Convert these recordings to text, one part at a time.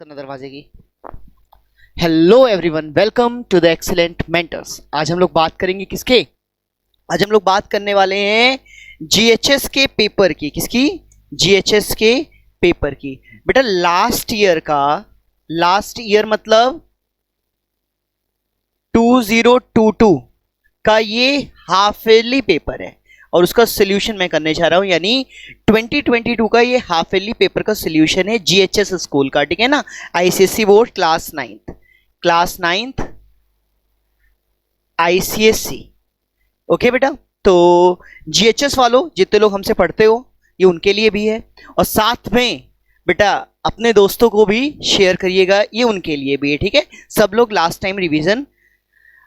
करना दरवाजे की। Hello everyone, welcome to the excellent mentors. आज हम लोग बात करेंगे किसके? आज हम लोग बात करने वाले हैं जीएचएस के पेपर की। किसकी? जीएचएस के पेपर की। बेटा लास्ट ईयर मतलब 2022 का ये हाफ ईयरली पेपर है और उसका सोल्यूशन मैं करने जा रहा हूं, यानी 2022 का ये हाफ ईयरली पेपर का सोल्यूशन है जीएचएस स्कूल का, ठीक है ना। ICSE board class ninth ICSE. Okay बेटा, तो जीएचएस वालों जितने लोग हमसे पढ़ते हो ये उनके लिए भी है, और साथ में बेटा अपने दोस्तों को भी शेयर करिएगा, ये उनके लिए भी है, ठीक है। सब लोग लास्ट टाइम रिवीजन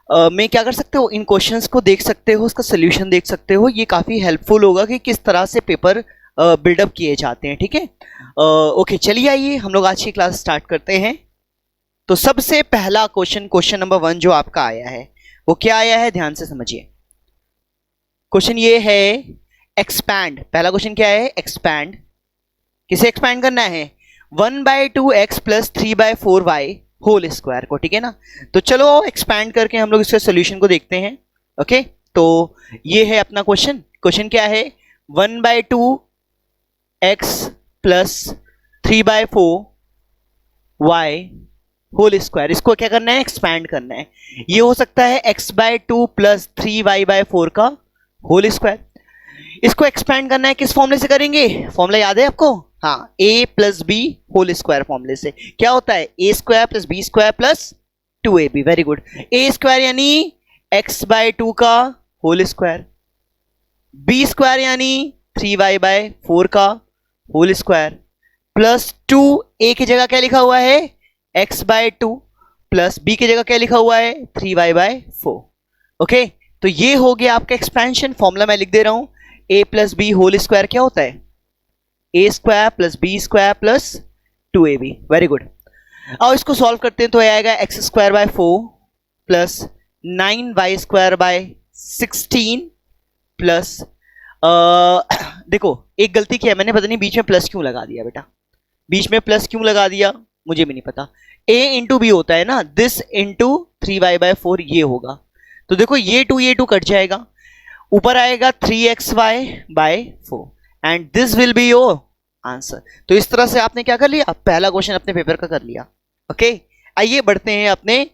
में क्या कर सकते हो, इन क्वेश्चंस को देख सकते हो, उसका सोल्यूशन देख सकते हो। ये काफ़ी हेल्पफुल होगा कि किस तरह से पेपर बिल्डअप किए जाते हैं, ठीक है। ओके, चलिए आइए हम लोग आज की क्लास स्टार्ट करते हैं। तो सबसे पहला क्वेश्चन नंबर 1 जो आपका आया है वो क्या आया है, ध्यान से समझिए। क्वेश्चन ये है एक्सपैंड। पहला क्वेश्चन क्या है? एक्सपैंड। किसे एक्सपैंड करना है? 1/2x plus 3/4y whole square को, ठीक है ना। तो चलो एक्सपैंड करके हम लोग इसके सॉल्यूशन को देखते हैं। ओके, तो ये है अपना क्वेश्चन। क्वेश्चन क्या है? 1/2x plus 3/4y whole square. इसको क्या करना है? एक्सपैंड करना है। ये हो सकता है x/2 प्लस 3y/4 का होल स्क्वायर। इसको एक्सपैंड करना है, किस फॉर्मूले से करेंगे? फॉर्मूला याद है आपको? हाँ, a plus B whole square फॉर्मूले से। क्या होता है? a square plus B square plus 2ab। Very good. a square यानी x/2 का होल स्क्वायर, b स्क्वायर यानी 3y/4 का होल स्क्वायर, प्लस 2a की जगह क्या लिखा हुआ है? x/2 प्लस b की जगह क्या लिखा हुआ है? 3y/4। ओके, तो ये हो गया आपका एक्सपेंशन। फॉर्मूला मैं लिख दे रहा हूं, a plus B whole square क्या होता है? a square plus B square plus 2ab। Very good. अब इसको सॉल्व करते हैं तो आएगा x² 4 प्लस 9y² 16 प्लस देखो एक गलती की है मैंने, पता नहीं बीच में प्लस क्यों लगा दिया बेटा। बीच में प्लस क्यों लगा दिया मुझे भी नहीं पता। a इंटू बी होता है ना, दिस इंटू 3y/4 ये होगा। तो देखो ये 2 कट जाएगा, ऊपर आएगा 3xy/4 and this will be your answer. तो इस तरह से आपने क्या कर लिया? पहला क्वेश्चन अपने पेपर का कर लिया। ओके, आइए बढ़ते हैं अपने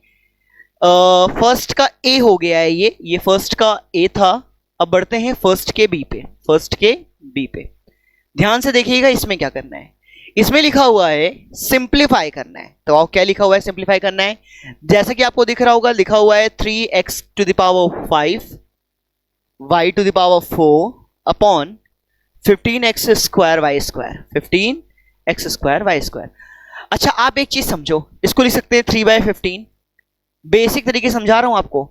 फर्स्ट का ए हो गया है, ये फर्स्ट का ए था। अब बढ़ते हैं फर्स्ट के बी पे। ध्यान से देखिएगा इसमें क्या करना है। इसमें लिखा हुआ है सिंप्लीफाई करना है। तो क्या लिखा हुआ है? सिंप्लीफाई करना है। जैसा कि आपको दिख रहा होगा, लिखा हुआ है 3x to the power 5 y to the power 4 upon 15x square y square, 15x square y square. अच्छा, आप एक चीज समझो, इसको लिख सकते हैं 3/15। बेसिक तरीके समझा रहा हूं आपको।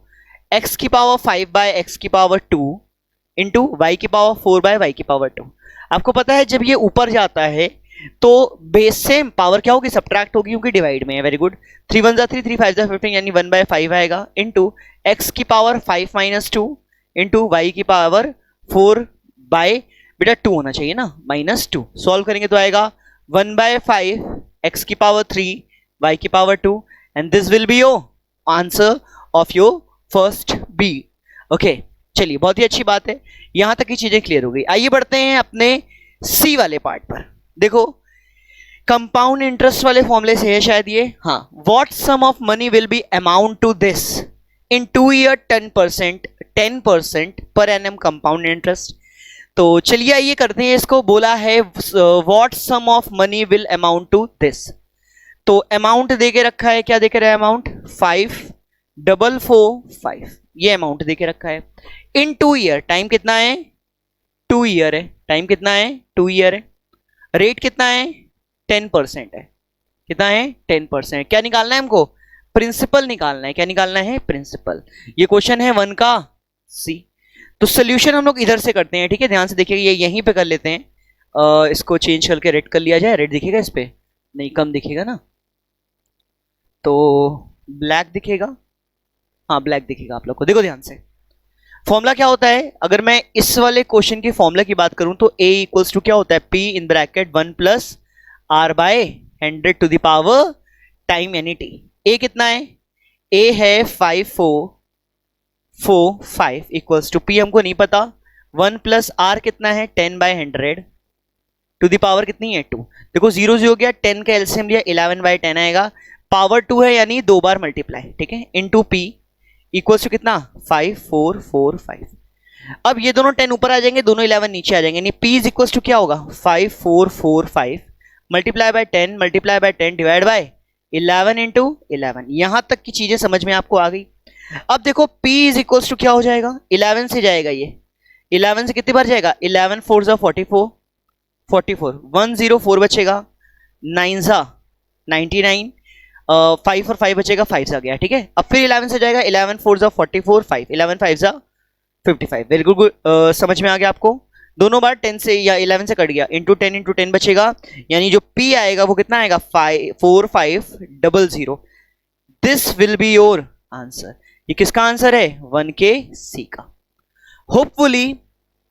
x की पावर 5/x की पावर 2 इंटू y की पावर 4/y की पावर 2। आपको पता है जब ये ऊपर जाता है तो बेस से पावर क्या होगी? सब्ट्रैक्ट होगी, क्योंकि डिवाइड में है। Very good. 3 1 3 3 5 15 यानी 1/5 आएगा, इंटू x की पावर 5 - 2 इंटू y की पावर 4 बाय बेटा 2 होना चाहिए ना, -2। सॉल्व करेंगे तो आएगा 1/5 x की पावर 3 y की power 2 and this will be your answer of your first B. Okay, चलिए बहुत ही अच्छी बात है, यहां तक की चीजें क्लियर हो गई। आइए बढ़ते हैं अपने सी वाले पार्ट पर। देखो कंपाउंड इंटरेस्ट वाले फॉर्मूले से है शायद ये। हाँ, what sum of money will be amount to this in 2 year 10% per annum compound interest. तो चलिए आइए करते हैं इसको। बोला है what sum of money will amount to this. तो अमाउंट देके रखा है, क्या देके रहा है? अमाउंट 5,445 ये अमाउंट देके रखा है। इन 2 ईयर, टाइम कितना है? 2 ईयर है। टाइम कितना है? 2 ईयर है। रेट कितना है? 10% है। कितना है? 10%। क्या निकालना है हमको? प्रिंसिपल निकालना है। क्या निकालना है? प्रिंसिपल। ये क्वेश्चन है 1 का सी। तो सोल्यूशन हम लोग इधर से करते हैं, ठीक है। ध्यान से देखिएगा, ये यहीं पे कर लेते हैं। इसको चेंज करके रेड कर लिया जाए। रेड दिखेगा इस पे? नहीं, कम दिखेगा ना, तो ब्लैक दिखेगा। हाँ, ब्लैक दिखेगा आप लोग को। देखो ध्यान से, फॉर्मूला क्या होता है? अगर मैं इस वाले क्वेश्चन की फॉर्मूला की बात करूं तो a इक्वल्स टू क्या होता है? p in bracket 1 plus r by 100 to the power time यानी टी। ए कितना है, ए है 5445 इक्वल्स टू पी हमको नहीं पता, 1 प्लस आर कितना है 10/100 टू द पावर कितनी है 2। देखो 0 0 गया, 10 का एलसीएम लिया 11/10 आएगा, पावर 2 है यानी 2 बार मल्टीप्लाई, ठीक है, इनटू पी इक्वल्स टू कितना 5445। अब ये दोनों 10 ऊपर आ जाएंगे, दोनों 11 नीचे आ जाएंगे, यानी p इज इक्वल्स टू क्या होगा 5445 multiply by 10 multiply by 10 divide by 11 into 11। यहां तक की चीजें समझ में आपको आ गई। अब देखो p इज इक्वल्स टू क्या हो जाएगा, 11 से जाएगा ये, 11 से कितनी बार जाएगा, 11 4 जा 44 44 104 बचेगा, 9 जा 99, 5 और 5 बचेगा, 5 जा गया, ठीक है। अब फिर 11 से जाएगा, 11 4 जा 44 5 11 5 जा 55। वेरी गुड, समझ में आ गया आपको। दोनों बार 10 से या 11 से कट गया, इंटू 10 बचेगा, यानी जो p आएगा वो कितना आएगा 4500। This will be your answer. ये किसका आंसर है, 1K C का। होपफुली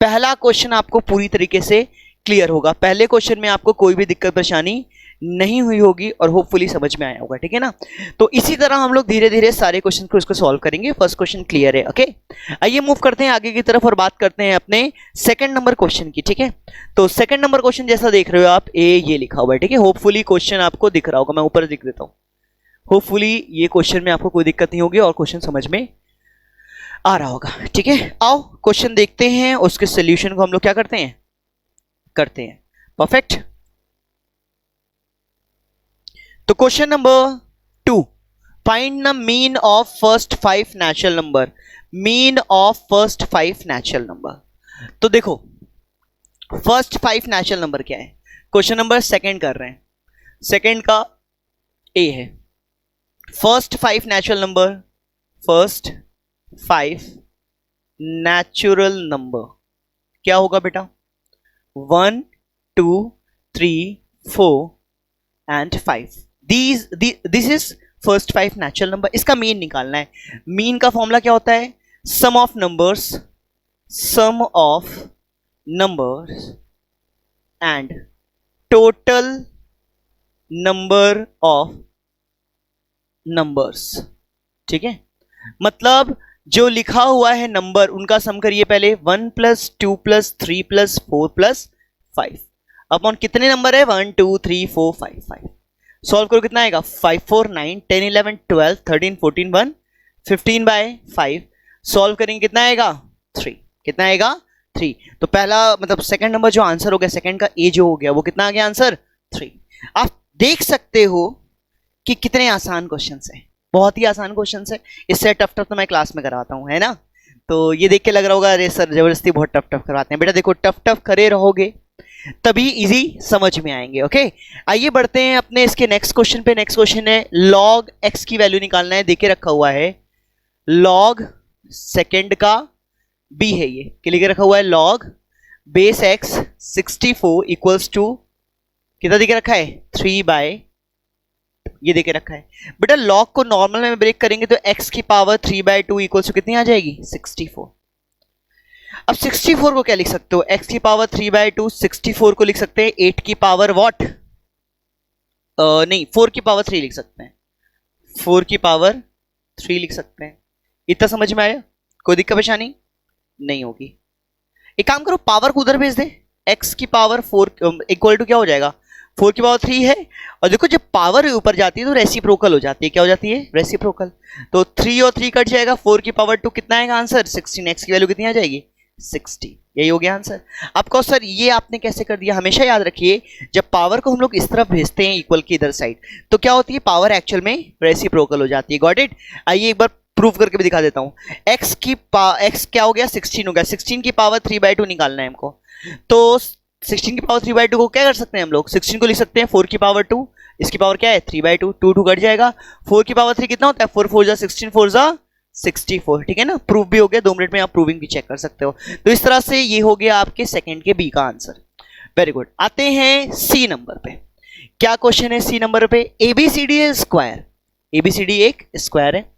पहला क्वेश्चन आपको पूरी तरीके से क्लियर होगा, पहले क्वेश्चन में आपको कोई भी दिक्कत परेशानी नहीं हुई होगी और होपफुली समझ में आया होगा, ठीक है ना। तो इसी तरह हम लोग धीरे धीरे सारे क्वेश्चन को इसको सॉल्व करेंगे। फर्स्ट क्वेश्चन क्लियर है, ओके। आइए मूव करते हैं आगे की तरफ और बात करते हैं अपने सेकंड नंबर क्वेश्चन की, ठीक है। तो सेकंड नंबर क्वेश्चन जैसा देख रहे हो आप, ए ये लिखा हुआ है, ठीक है। होपफुली क्वेश्चन आपको दिख रहा होगा, मैं ऊपर दिख देता हूं। होपफुली ये क्वेश्चन में आपको कोई दिक्कत नहीं होगी और क्वेश्चन समझ में आ रहा होगा, ठीक है। आओ क्वेश्चन देखते हैं, उसके सोल्यूशन को हम लोग क्या करते हैं परफेक्ट। तो question number 2, find the mean of first 5 natural number. Mean of first 5 natural number. तो देखो फर्स्ट 5 नेचुरल नंबर क्या है, क्वेश्चन नंबर सेकंड कर रहे हैं, सेकंड का ए है। First 5 natural number, first 5 natural number क्या होगा बेटा, 1 2 3 4 and 5। This is first 5 natural number. इसका मीन निकालना है। मीन का फॉर्मूला क्या होता है, sum of numbers and total number of numbers, ठीक है। मतलब जो लिखा हुआ है नंबर उनका सम करिए पहले, 1 + 2 + 3 + 4 + 5 अपॉन कितने नंबर है 1 2 3 4 5 5। सॉल्व करो कितना आएगा 5 4 9 10 11 12 13 14 1 15/5। सॉल्व करेंगे कितना आएगा 3। कितना आएगा 3। तो पहला मतलब सेकंड नंबर जो आंसर हो गया, सेकंड का ए जो हो गया वो कितना आ गया आंसर 3। आप देख सकते हो कि कितने आसान क्वेश्चंस हैं, बहुत ही आसान क्वेश्चंस है। इससे टफ तो मैं क्लास में करवाता हूं, है ना। तो ये देख के लग रहा होगा अरे सर जबरदस्ती बहुत टफ करवाते हैं। बेटा देखो टफ करे रहोगे तभी इजी समझ में आएंगे, ओके। आइए बढ़ते हैं अपने इसके नेक्स्ट क्वेश्चन पे। नेक्स्ट क्वेश्चन है लॉग एक्स की वैल्यू निकालना है। देखे रखा हुआ है लॉग सेकंड का बी है, ये क्लियर रखा हुआ है log base X 64 equals to कितना देखे रखा है 3/, ये देके रखा है। बेटा लॉग को नॉर्मल में ब्रेक करेंगे तो x की पावर 3/2 इक्वल्स टू कितनी आ जाएगी 64। अब 64 को क्या लिख सकते हो, x की पावर 3/2, 64 को लिख सकते हैं 8 की पावर व्हाट, नहीं 4 की पावर 3 लिख सकते हैं, 4 की पावर 3 लिख सकते हैं। इतना समझ में आया, कोई दिक्कत परेशानी नहीं होगी। एक काम करो पावर को उधर भेज दे, x की पावर 4 इक्वल टू क्या हो जाएगा 4 की पावर 3 है। और देखो जब पावर ऊपर जाती है तो रेसिप्रोकल हो जाती है, क्या हो जाती है रेसिप्रोकल। तो 3 और 3 कट जाएगा, 4 की पावर 2 कितना आएगा आंसर 16। x की वैल्यू कितनी आ जाएगी 60। यही हो गया आंसर। आपको सर ये आपने कैसे कर दिया, हमेशा याद रखिए जब पावर को हम लोग इस तरफ भेजते हैं इक्वल की इधर साइड तो क्या होती है पावर एक्चुअल में रेसिप्रोकल हो जाती है। Got it. आइए एक बार प्रूव करके भी दिखा देता हूं। x क्या हो गया 16 हो गया, 16 की पावर 3/2 निकालना है हमको। तो 16 की पावर 3/2 को क्या कर सकते हैं हम लोग, 16 को लिख सकते हैं 4 की पावर 2, इसकी पावर क्या है 3/2, 2 कट जाएगा, 4 की पावर 3 कितना होता है 4 4 जा 16, 4 जा 64, ठीक है ना। प्रूफ भी हो गया, 2 मिनट में आप प्रूविंग भी चेक कर सकते हो। तो इस तरह से ये हो गया आपके सेकंड के बी का आंसर। Very good. आते हैं सी नंबर पे। क्या क्वेश्चन है सी नंबर पे, एबीसीडी है स्क्वायर, एबीसीडी एक स्क्वायर है,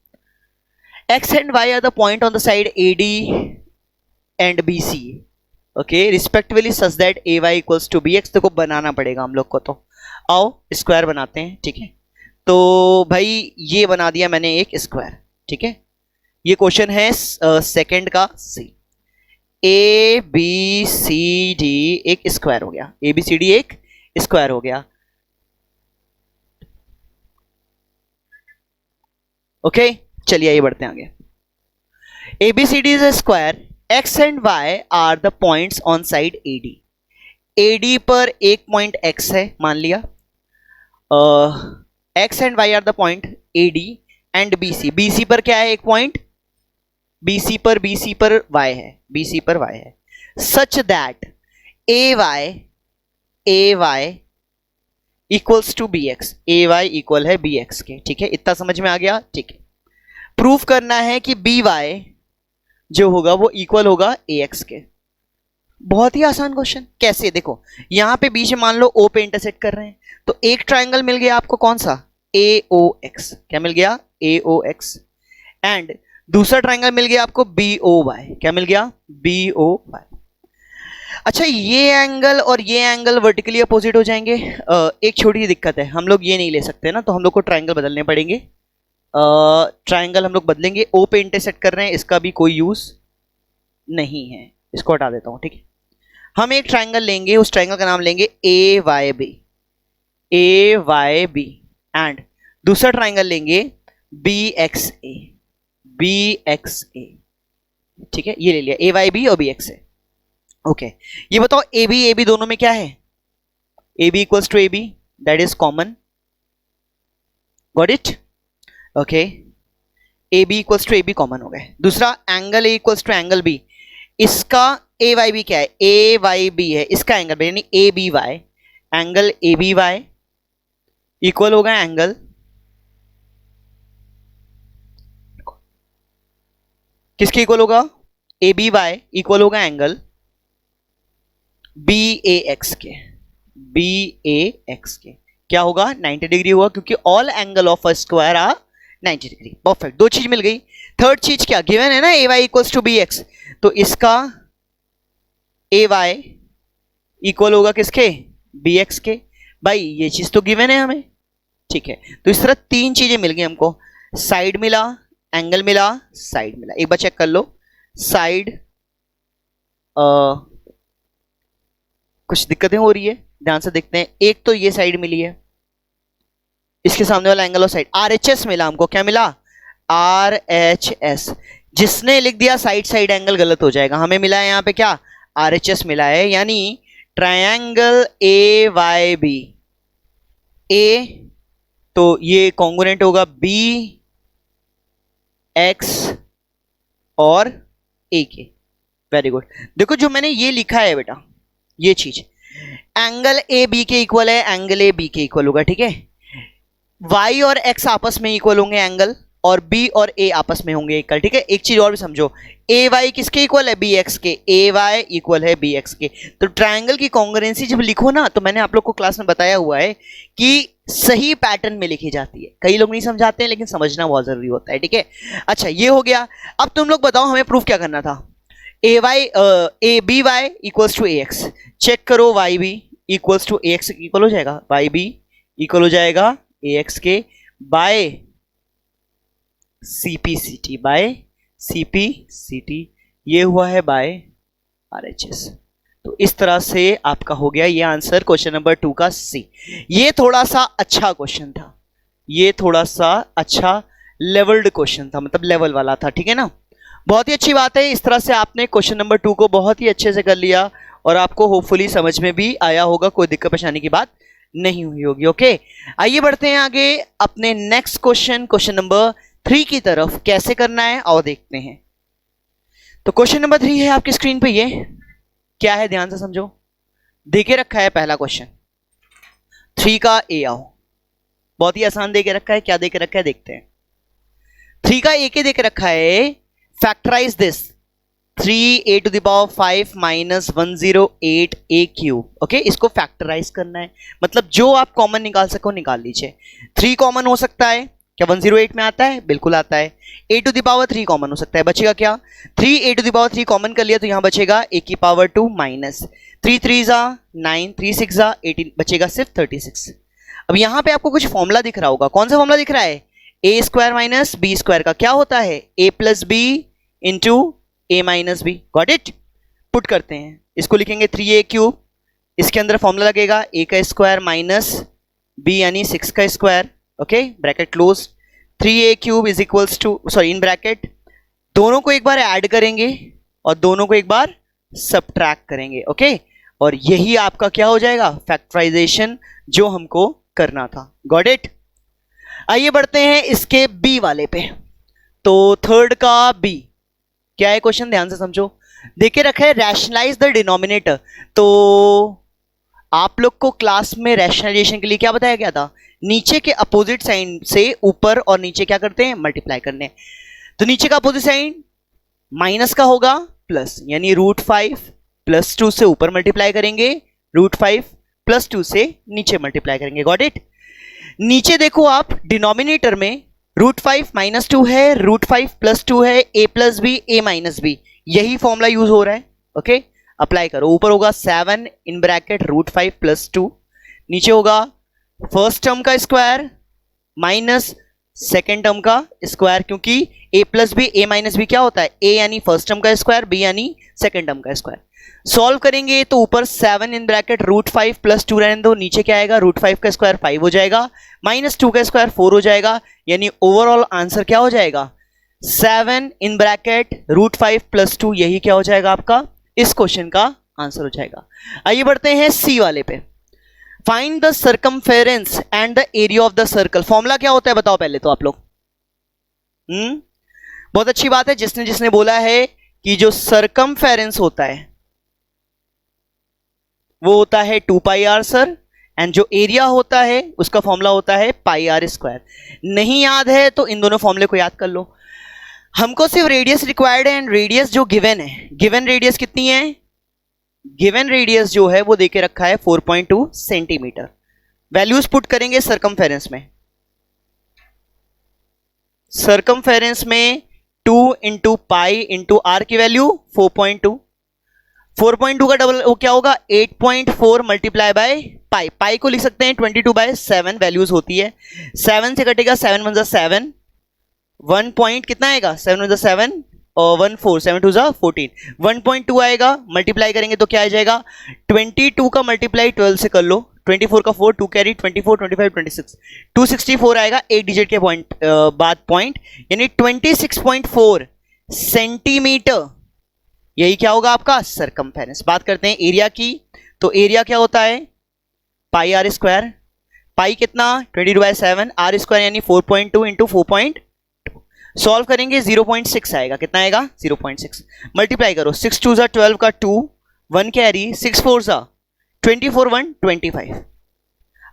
X and Y are the point on the side AD and BC, okay respectively such that A Y equals to B X. देखो बनाना पड़ेगा हम लोग को। तो आओ स्क्वायर बनाते हैं, ठीक है। तो भाई ये बना दिया मैंने एक स्क्वायर, ठीक है। ये क्वेश्चन है सेकंड का सी। ए बी सी डी एक स्क्वायर हो गया, ए बी सी डी एक स्क्वायर हो गया, ओके। चलिए आइए बढ़ते हैं आगे। ABCD is a square. X and Y are the points on side AD. AD पर एक पॉइंट X है मान लिया, X and Y are the point AD and BC. BC पर क्या है एक पॉइंट, BC पर Y है, BC पर Y है, such that AY equals to BX. AY equal है BX के, ठीक है। इतना समझ में आ गया, ठीक है। प्रूफ करना है कि BY जो होगा वो इक्वल होगा AX के। बहुत ही आसान क्वेश्चन। कैसे, देखो यहां पे बीच में मान लो O पे इंटरसेक्ट कर रहे हैं, तो एक ट्राइंगल मिल गया आपको, कौन सा, AOX। क्या मिल गया, AOX। एंड दूसरा ट्राइंगल मिल गया आपको BOY। क्या मिल गया, BOY। अच्छा, ये एंगल और ये एंगल वर्टिकली अपोजिट हो जाएंगे। एक छोटी सी दिक्कत है, हम लोग ये नहीं ले सकते ना, तो हम लोग को ट्राइंगल बदलने पड़ेंगे। ट्राइंगल हम लोग बदलेंगे, O पे इंटरसेक्ट कर रहे हैं, इसका भी कोई यूज नहीं है, इसको हटा देता हूं, ठीक है। हम एक ट्राइंगल लेंगे, उस ट्राइंगल का नाम लेंगे AYB, AYB। एंड दूसरा ट्राइंगल लेंगे BXA, BXA, ठीक है। ये ले लिया AYB और BXA, ओके। ये बताओ AB दोनों में क्या है, AB equals to AB, that is common, got it, okay. AB equals to AB common हो गए। दूसरा angle A equals to angle B, इसका AYB क्या है, AYB है, इसका एंगल B यानी ABY, एंगल ABY इक्वल होगा एंगल, किसके इक्वल होगा, ABY इक्वल होगा एंगल BAX के, BAX के। क्या होगा, 90 डिग्री होगा, क्योंकि all angle of a square are 90 degree. Perfect, दो चीज मिल गई। थर्ड चीज क्या गिवन है ना, AY इक्वल्स टू BX, तो इसका AY इक्वल होगा किसके, BX के। भाई ये चीज तो गिवन है हमें, ठीक है। तो इस तरह तीन चीजें मिल गई हमको, साइड मिला, एंगल मिला, साइड मिला। एक बार चेक कर लो, साइड कुछ दिक्कतें हो रही है, ध्यान से देखते हैं। एक तो ये साइड मिली है, इसके सामने वाला एंगल और साइड, RHS मिला हमको। क्या मिला, RHS। जिसने लिख दिया साइड साइड एंगल गलत हो जाएगा, हमें मिला है यहाँ पे क्या, RHS मिला है, यानी ट्रायंगल AYB, A तो ये कॉन्ग्रुएंट होगा BX और A के। Very good. देखो जो मैंने ये लिखा है बेटा, ये चीज एंगल AB के इक्वल है, एंगल AB के इक्वल होगा, ठीक है। Y और X आपस में इक्वल होंगे एंगल, और B और A आपस में होंगे इक्वल, ठीक है। एक चीज और भी समझो, AY किसके इक्वल है, BX के, AY इक्वल है BX के। तो ट्रायंगल की कॉन्ग्रुएंसी जब लिखो ना, तो मैंने आप लोग को क्लास में बताया हुआ है कि सही पैटर्न में लिखी जाती है। कई लोग नहीं समझाते हैं, लेकिन समझना बहुत जरूरी होता है, ठीक है। अच्छा ये हो गया। अब तुम लोग बताओ हमें प्रूफ क्या करना था, ABY equals to AX। Check करो, YB equals to AX equal हो जाएगा, YB इक्वल हो जाएगा AX के बाय CPCT, बाय CPCT, ये हुआ है बाय RHS। तो इस तरह से आपका हो गया ये आंसर क्वेश्चन नंबर 2 का C। ये थोड़ा सा अच्छा क्वेश्चन था, ये थोड़ा सा अच्छा लेवल्ड क्वेश्चन था, मतलब लेवल वाला था, ठीक है ना। बहुत ही अच्छी बात है, इस तरह से आपने क्वेश्चन नंबर 2 को बहुत ही अच्छे से कर लिया, और आपको होपफुली समझ में भी आया होगा, कोई दिक्कत परेशानी की बात नहीं हुई होगी, ओके। आइए बढ़ते हैं आगे अपने नेक्स्ट क्वेश्चन, क्वेश्चन नंबर 3 की तरफ। कैसे करना है और देखते हैं। तो क्वेश्चन नंबर 3 है आपकी स्क्रीन पे, ये क्या है ध्यान से समझो। देके रखा है पहला क्वेश्चन 3 का A आओ, बहुत ही आसान देके रखा है। क्या देके रखा है देखते हैं। 3 का A के देके रखा है, factorize this 3a to the power 5 minus 108 a cube, okay. इसको फैक्टराइज करना है, मतलब जो आप कॉमन निकाल सको निकाल लीजिए। 3 कॉमन हो सकता है क्या, 108 में आता है, बिल्कुल आता है। a to the power 3 common हो सकता है, बचेगा क्या, 3a to the power 3 common कर लिया, तो यहां बचेगा a की पावर 2 माइनस 3 3 जा 9, 3 6 जा 18, बचेगा सिर्फ 36। अब यहां पे आपको कुछ फॉर्मूला दिख रहा होगा, कौन सा फॉर्मूला दिख रहा है? A square minus b square का क्या होता है? A plus b into a minus b. Got it? Put करते हैं, इसको लिखेंगे 3a क्यूब, इसके अंदर फॉर्मूला लगेगा a का स्क्वायर माइनस b यानी 6 का square, okay bracket close. 3a cube is equals to, sorry in bracket, दोनों को एक बार ऐड करेंगे और दोनों को एक बार सबट्रैक्ट करेंगे, ओके और यही आपका क्या हो जाएगा? फैक्टराइजेशन जो हमको करना था। Got it? आइए बढ़ते हैं इसके बी वाले पे। तो थर्ड का बी क्या है क्वेश्चन, ध्यान से समझो। देखे रखा है रैशनलाइज द डिनोमिनेटर। तो आप लोग को क्लास में रैशनलाइजेशन के लिए क्या बताया गया था? नीचे के अपोजिट साइन से ऊपर और नीचे क्या करते हैं? मल्टीप्लाई करने। तो नीचे का अपोजिट साइन माइनस का होगा प्लस, यानी √5 प्लस 2 से ऊपर मल्टीप्लाई करेंगे, √5 प्लस 2 से नीचे मल्टीप्लाई करेंगे। Got it? नीचे देखो आप डिनोमिनेटर में √5 माइनस 2 है, √5 प्लस 2 है, a plus B A minus B, यही फॉर्मूला यूज हो रहा है, ओके अप्लाई करो। ऊपर होगा 7 इन ब्रैकेट √5 प्लस 2, नीचे होगा फर्स्ट टर्म का स्क्वायर माइनस सेकेंड टर्म का स्क्वायर, क्योंकि a plus B A minus B क्या होता है? a यानी फर्स्ट टर्म का स्क्वायर, b यानी सेकेंड टर्म का स्क्वायर। सॉल्व करेंगे तो ऊपर 7 इन ब्रैकेट √5 प्लस 2 रहने दो, नीचे क्या आएगा? √5 का स्क्वायर 5 हो जाएगा, माइनस 2 का स्क्वायर 4 हो जाएगा, यानी ओवरऑल आंसर क्या हो जाएगा? 7 इन ब्रैकेट √5 प्लस 2, यही क्या हो जाएगा आपका? इस क्वेश्चन का आंसर हो जाएगा। आइए बढ़ते हैं सी वाले पे। Find the circumference and the area of the circle. Formula क्या होता है बताओ पहले तो आप लोग। बहुत अच्छी बात है, जिसने बोला है कि जो सर्कमफेरेंस होता है वो होता है 2πr सर, एंड जो एरिया होता है उसका फॉर्मूला होता है πr²। नहीं याद है तो इन दोनों फॉर्मूले को याद कर लो। हमको सिर्फ रेडियस रिक्वायर्ड है, एंड रेडियस जो गिवन है, गिवन रेडियस कितनी है? गिवन रेडियस जो है वो देके रखा है 4.2 सेंटीमीटर। वैल्यूज पुट करेंगे सर्कमफेरेंस में। सर्कमफेरेंस में 2 इंटू पाई इंटू आर की वैल्यू 4.2, 4.2 का डबल वो क्या होगा? 8.4 मल्टीप्लाई बाय पाई। पाई को लिख सकते हैं 22/7 वैल्यूज होती है। 7 से कटेगा 7 1 7, 1 पॉइंट कितना आएगा? 7 1 7 और 1 4, 7 2 14, 1.2 आएगा। मल्टीप्लाई करेंगे तो क्या आ जाएगा? 22 का मल्टीप्लाई 12 से कर लो, 24 का 4, 2 कैरी 24 25 26, 264 आएगा एक डिजिट के पॉइंट बाद पॉइंट, यानी 26.4 सेंटीमीटर। यही क्या होगा आपका? सर्कमफेरेंस। बात करते हैं एरिया की, तो एरिया क्या होता है? πr²। पाई कितना? 22/7, r² यानी 4.2 इंटू 4.2। सॉल्व करेंगे 0.6 आएगा, कितना आएगा? 0.6। मल्टीप्लाई करो, 6 2 12 का 2, 1 कैरी, 6 4 24 1 25।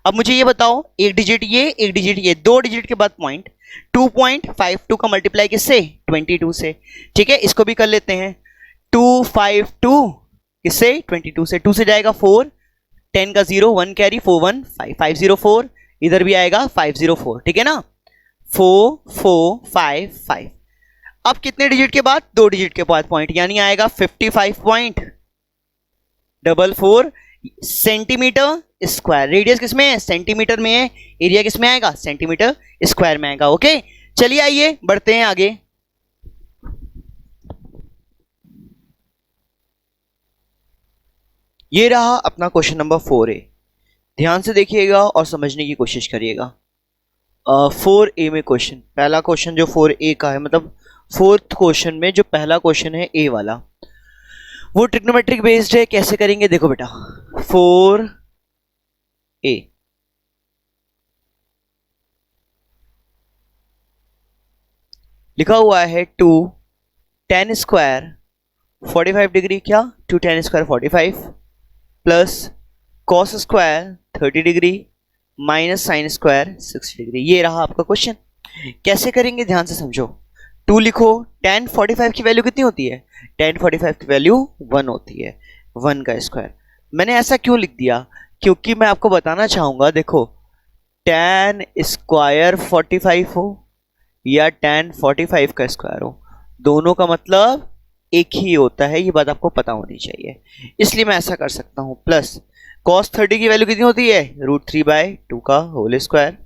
अब मुझे ये बताओ, एक डिजिट ये, एक डिजिट ये, दो डिजिट के बाद पॉइंट, 2.52 का मल्टीप्लाई किससे? 22 से। ठीक है, इसको भी कर लेते हैं। 252 किससे? 22 से। 2 से जाएगा 4, 10 का 0, 1 कैरी, 4 1 5, 504, इधर भी आएगा 504। ठीक है ना? 4 4 5 5। अब कितने डिजिट के बाद? दो डिजिट के बाद पॉइंट, यानी आएगा 55.44 सेंटीमीटर स्क्वायर। रेडियस किसमें है? सेंटीमीटर में है। एरिया किसमें आएगा? सेंटीमीटर स्क्वायर में आएगा। ओके, चलिए आइए बढ़ते हैं आगे। ये रहा अपना क्वेश्चन नंबर 4A। ध्यान से देखिएगा और समझने की कोशिश करिएगा। 4A में क्वेश्चन, पहला क्वेश्चन जो 4A का है, मतलब फोर्थ क्वेश्चन में जो पहला क्वेश्चन है A वाला, वो ट्रिग्नोमेट्रिक बेस्ड है। कैसे करेंगे देखो बेटा। 4A लिखा हुआ है 2 tan स्क्वायर 45 डिग्री, क्या 2 tan square 45 plus cos square 30 degree minus sine square 60 degree. ये रहा आपका क्वेश्चन। कैसे करेंगे ध्यान से समझो। 2 लिखो, tan 45 की वैल्यू कितनी होती है? tan 45 की वैल्यू 1 होती है, 1 का स्क्वायर। मैंने ऐसा क्यों लिख दिया? क्योंकि मैं आपको बताना चाहूंगा, देखो tan स्क्वायर 45 हो या tan 45 का स्क्वायर हो, दोनों का मतलब एक ही होता है। ये बात आपको पता होनी चाहिए, इसलिए मैं ऐसा कर सकता हूं। प्लस cos 30 की वैल्यू कितनी होती है, √3/2 का होल स्क्वायर,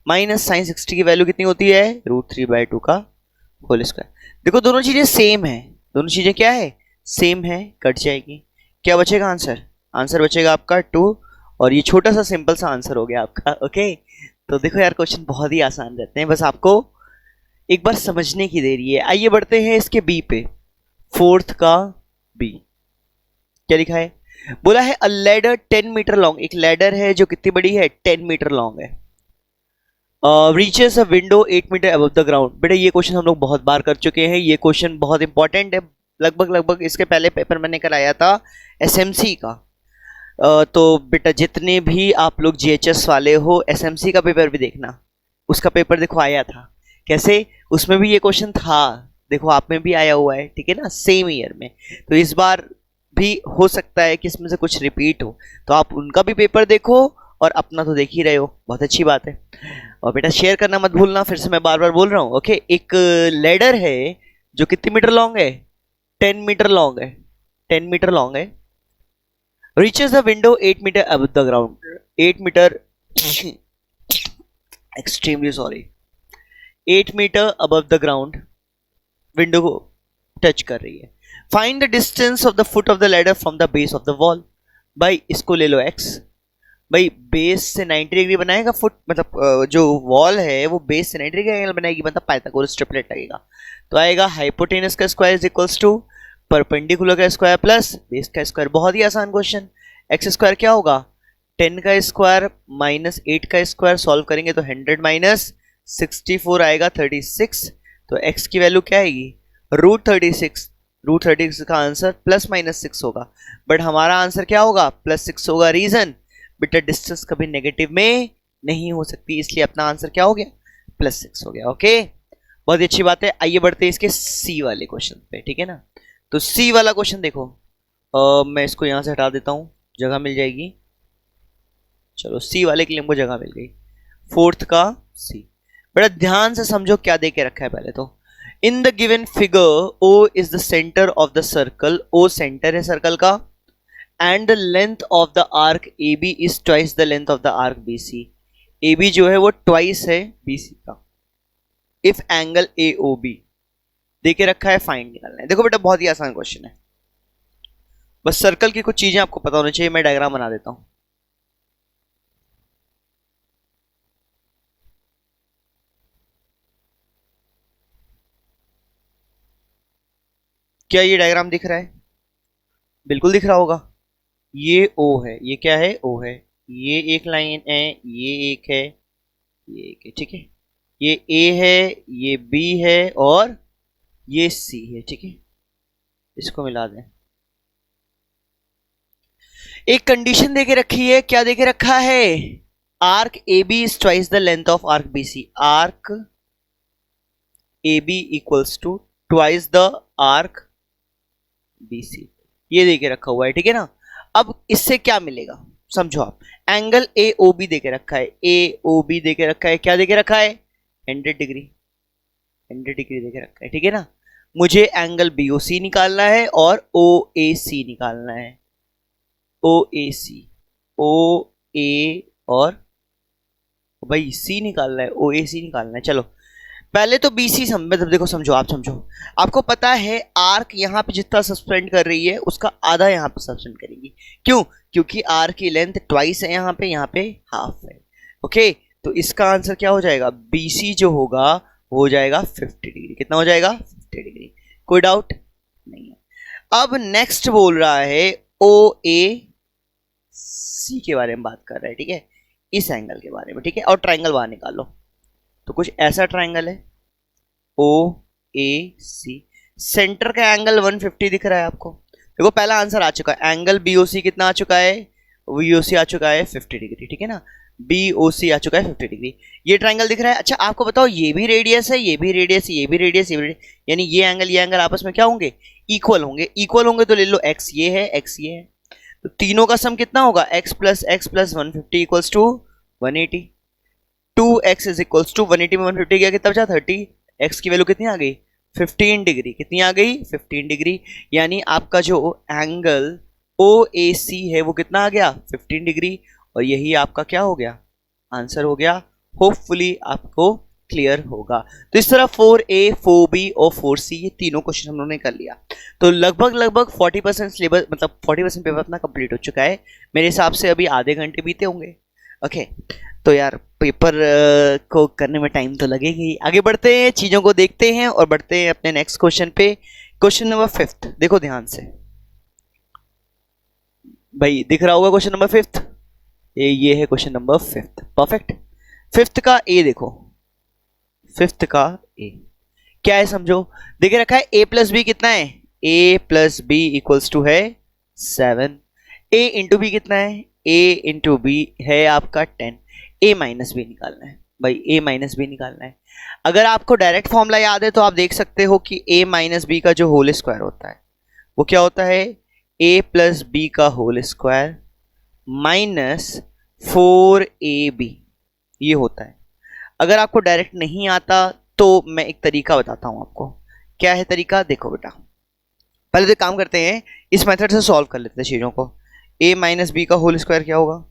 माइनस sin 60 की वैल्यू कितनी होती है, √3/2 का होल स्क्वायर। देखो दोनों चीजें सेम है, दोनों चीजें क्या है, सेम है, कट जाएगी, क्या बचेगा आंसर, आंसर बचेगा आपका 2, और ये छोटा सा सिंपल सा आंसर हो गया आपका। ओके, तो देखो यार क्वेश्चन बहुत ही आसान रहते हैं, बस आपको एक बार समझने की देरी है। आइए बढ़ते हैं इसके बी पे, फोर्थ का बी क्या लिखा है, बोला है अ लैडर 10 मीटर लॉन्ग, एक लैडर है जो कितनी बड़ी है, 10 मीटर लॉन्ग है, reaches a window 8 metre above the ground. बेटा ये क्वेश्चन हम लोग बहुत बार कर चुके हैं, ये क्वेश्चन बहुत इंपॉर्टेंट है, लगभग इसके पहले पेपर मैंने कराया था एसएमसी का। तो बेटा जितने भी आप लोग जीएचएस वाले हो, एसएमसी का पेपर भी देखना, उसका पेपर देखो आया था कैसे, उसमें भी ये क्वेश्चन था, देखो आप में भी आया हुआ है, ठीक है ना, सेम ईयर में। तो इस बार भी हो सकता है कि इसमें से कुछ रिपीट हो, तो आप उनका भी पेपर देखो और अपना तो देख ही रहे हो, बहुत अच्छी बात है। और बेटा शेयर करना मत भूलना, फिर से मैं बार बार बोल रहा हूँ। ओके, एक लेडर है जो कितने मीटर लॉन्ग है, 10 मीटर लॉन्ग है, 10 मीटर लॉन्ग है, reaches the window 8 meter above the ground, 8 meter extremely sorry 8 meter above the ground window को टच कर रही है। Find the distance of the foot of the ladder from the base of the wall. भाई इसको ले लो x, भाई base से 90 degree बनाएगा फुट, मतलब जो वॉल है वो बेस से 90 डिग्री एंगल बनाएगी, मतलब पाइथागोरस ट्रिपलेट लगेगा, तो आएगा हाइपोटेनस का square is equals to perpendicular का स्क्वायर प्लस बेस का स्क्वायर। बहुत ही आसान क्वेश्चन। एक्स स्क्वायर क्या होगा, 10 का स्क्वायर माइनस 8 का स्क्वायर, सॉल्व करेंगे तो 100 माइनस 64 आएगा 36, तो x की वैल्यू क्या आएगी, √36, √36 का आंसर प्लस माइनस 6 होगा, बट हमारा आंसर क्या होगा, +6 होगा। रीजन बेटा डिस्टेंस कभी नेगेटिव में नहीं हो सकती, इसलिए अपना आंसर क्या हो गया, +6 हो गया। ओके, बहुत ही अच्छी बात है। आइए बढ़ते हैं इसके सी वाले क्वेश्चन पे, ठीक है ना। तो सी वाला क्वेश्चन देखो, मैं इसको यहां से हटा देता हूं, जगह मिल जाएगी, चलो सी वाले के लिए हमको जगह मिल गई, फोर्थ का सी। बड़ा ध्यान से समझो क्या दे के रखा है पहले तो। In the given figure O is the centre of the circle, O centre है सर्कल का, and the length of the arc A B is twice the length of the arc B C, A B जो है वो twice है B C का। If angle A O B देके रखा है, फाइंड निकालना है। देखो बेटा बहुत ही आसान क्वेश्चन है, बस सर्कल की कुछ चीजें आपको पता होनी चाहिए। मैं डायग्राम बना देता हूं, क्या ये डायग्राम दिख रहा है, बिल्कुल दिख रहा होगा। ये ओ है, ये क्या है, ओ है, ये एक लाइन है, ये एक है, ये एक है, ठीक है, ये ए है, ये बी है और ये सी है, ठीक है, इसको मिला दें। एक कंडीशन देके रखी है, क्या देके रखा है, arc A B is twice the length of arc B C, arc A B equals to twice the arc B C, ये देके रखा हुआ है, ठीक है ना। अब इससे क्या मिलेगा समझो आप, एंगल ए ओ बी देके रखा है, ए ओ बी देके रखा है, क्या देके रखा है, 100 डिग्री, 100 डिग्री देके रखा है, ठीक है ना। मुझे एंगल बी ओ सी निकालना है और ओ ए सी निकालना है, ओ ए सी, ओ ए और भाई सी निकालना है, ओ ए सी निकालना है। चलो पहले तो बी सी मतलब देखो समझो, आप समझो, आपको पता है आर्क यहाँ पे जितना सस्पेंड कर रही है उसका आधा यहाँ पे सस्पेंड करेगी, क्यों, क्योंकि आर्क की लेंथ ट्वाइस है, यहाँ पे हाफ है। ओके, तो इसका आंसर क्या हो जाएगा, बी सी जो होगा हो जाएगा 50 डिग्री, कितना हो जाएगा 50 डिग्री, कोई डाउट नहीं है। अब नेक्स्ट बोल रहा है ओ ए सी के बारे में बात कर रहा है, ठीक है, इस एंगल के बारे में, ठीक है, और ट्राइंगल बाहर निकाल लो। तो कुछ ऐसा ट्राइंगल है ओ ए सी, सेंटर का एंगल 150 दिख रहा है आपको। देखो पहला आंसर आ चुका है, एंगल बी ओ सी कितना आ चुका है, बी ओ सी आ चुका है 50 डिग्री, ठीक है ना, बी ओ सी आ चुका है 50 डिग्री, ये ट्राइंगल दिख रहा है। अच्छा आपको बताओ ये भी रेडियस है, ये भी रेडियस, ये भी रेडियस, ये भी रेडियस, यानी ये एंगल आपस में क्या होंगे, इक्वल होंगे, इक्वल होंगे तो ले लो एक्स ये है, एक्स ये है, तो तीनों का सम कितना होगा, x plus 150 equals to 180, 2x is equals to 180 में 150 गया कितना बचा 30, x की वैल्यू कितनी आ गई 15 डिग्री, कितनी आ गई 15 डिग्री, यानी आपका जो एंगल ओ ए सी है वो कितना आ गया 15 डिग्री, और यही आपका क्या हो गया आंसर हो गया। होपफुली आपको क्लियर होगा। तो इस तरह 4A 4B और 4C ये तीनों क्वेश्चन हम लोगों ने कर लिया। तो लगभग 40% सिलेबस मतलब 40% पेपर अपना कंप्लीट हो चुका है मेरे हिसाब से। अभी आधे घंटे बीते होंगे। ओके, तो यार पेपर को करने में टाइम तो लगेगा ही। आगे बढ़ते हैं, चीज़ों को देखते हैं और बढ़ते हैं अपने नेक्स्ट क्वेश्चन पे। क्वेश्चन नंबर 5 देखो ध्यान से भाई, दिख रहा होगा क्वेश्चन नंबर 5। ये है क्वेश्चन नंबर 5। परफेक्ट। 5 का ए देखो, 5 का ए क्या है समझो। देखे रखा है a प्लस बी कितना है, a plus B equals to है 7। a इंटू बी कितना है, a इंटू बी है आपका 10। a माइनस बी निकालना है भाई, a माइनस बी निकालना है। अगर आपको डायरेक्ट फॉर्मूला याद है तो आप देख सकते हो कि a माइनस बी का जो होल स्क्वायर होता है वो क्या होता है, a प्लस बी का होल स्क्वायर माइनस 4ab ये होता है। अगर आपको डायरेक्ट नहीं आता तो मैं एक तरीका बताता हूं आपको। क्या है तरीका, देखो बेटा, पहले तो काम करते हैं, इस मेथड से सॉल्व कर लेते हैं चीज़ों को। a माइनस बी का होल स्क्वायर क्या होगा,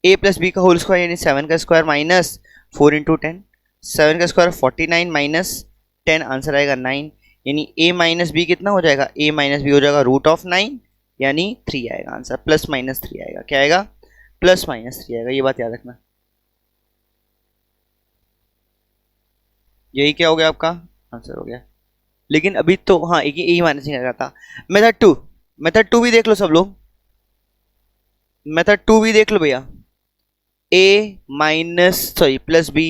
a प्लस बी का होल स्क्वायर यानी 7 का स्क्वायर माइनस 4 इंटू 10, 7 का स्क्वायर 49 माइनस 10 आंसर आएगा 9। यानी a माइनस बी कितना हो जाएगा, a माइनस बी हो जाएगा रूट ऑफ 9 यानी 3 आएगा आंसर, प्लस माइनस 3 आएगा। क्या आएगा, प्लस माइनस 3 आएगा, ये बात याद रखना। यही क्या हो गया आपका आंसर हो गया। लेकिन अभी तो हाँ एक ही माइनस नहीं लगा था। मेथड टू भी देख लो सब लोग, मेथड टू भी देख लो भैया। a minus sorry plus B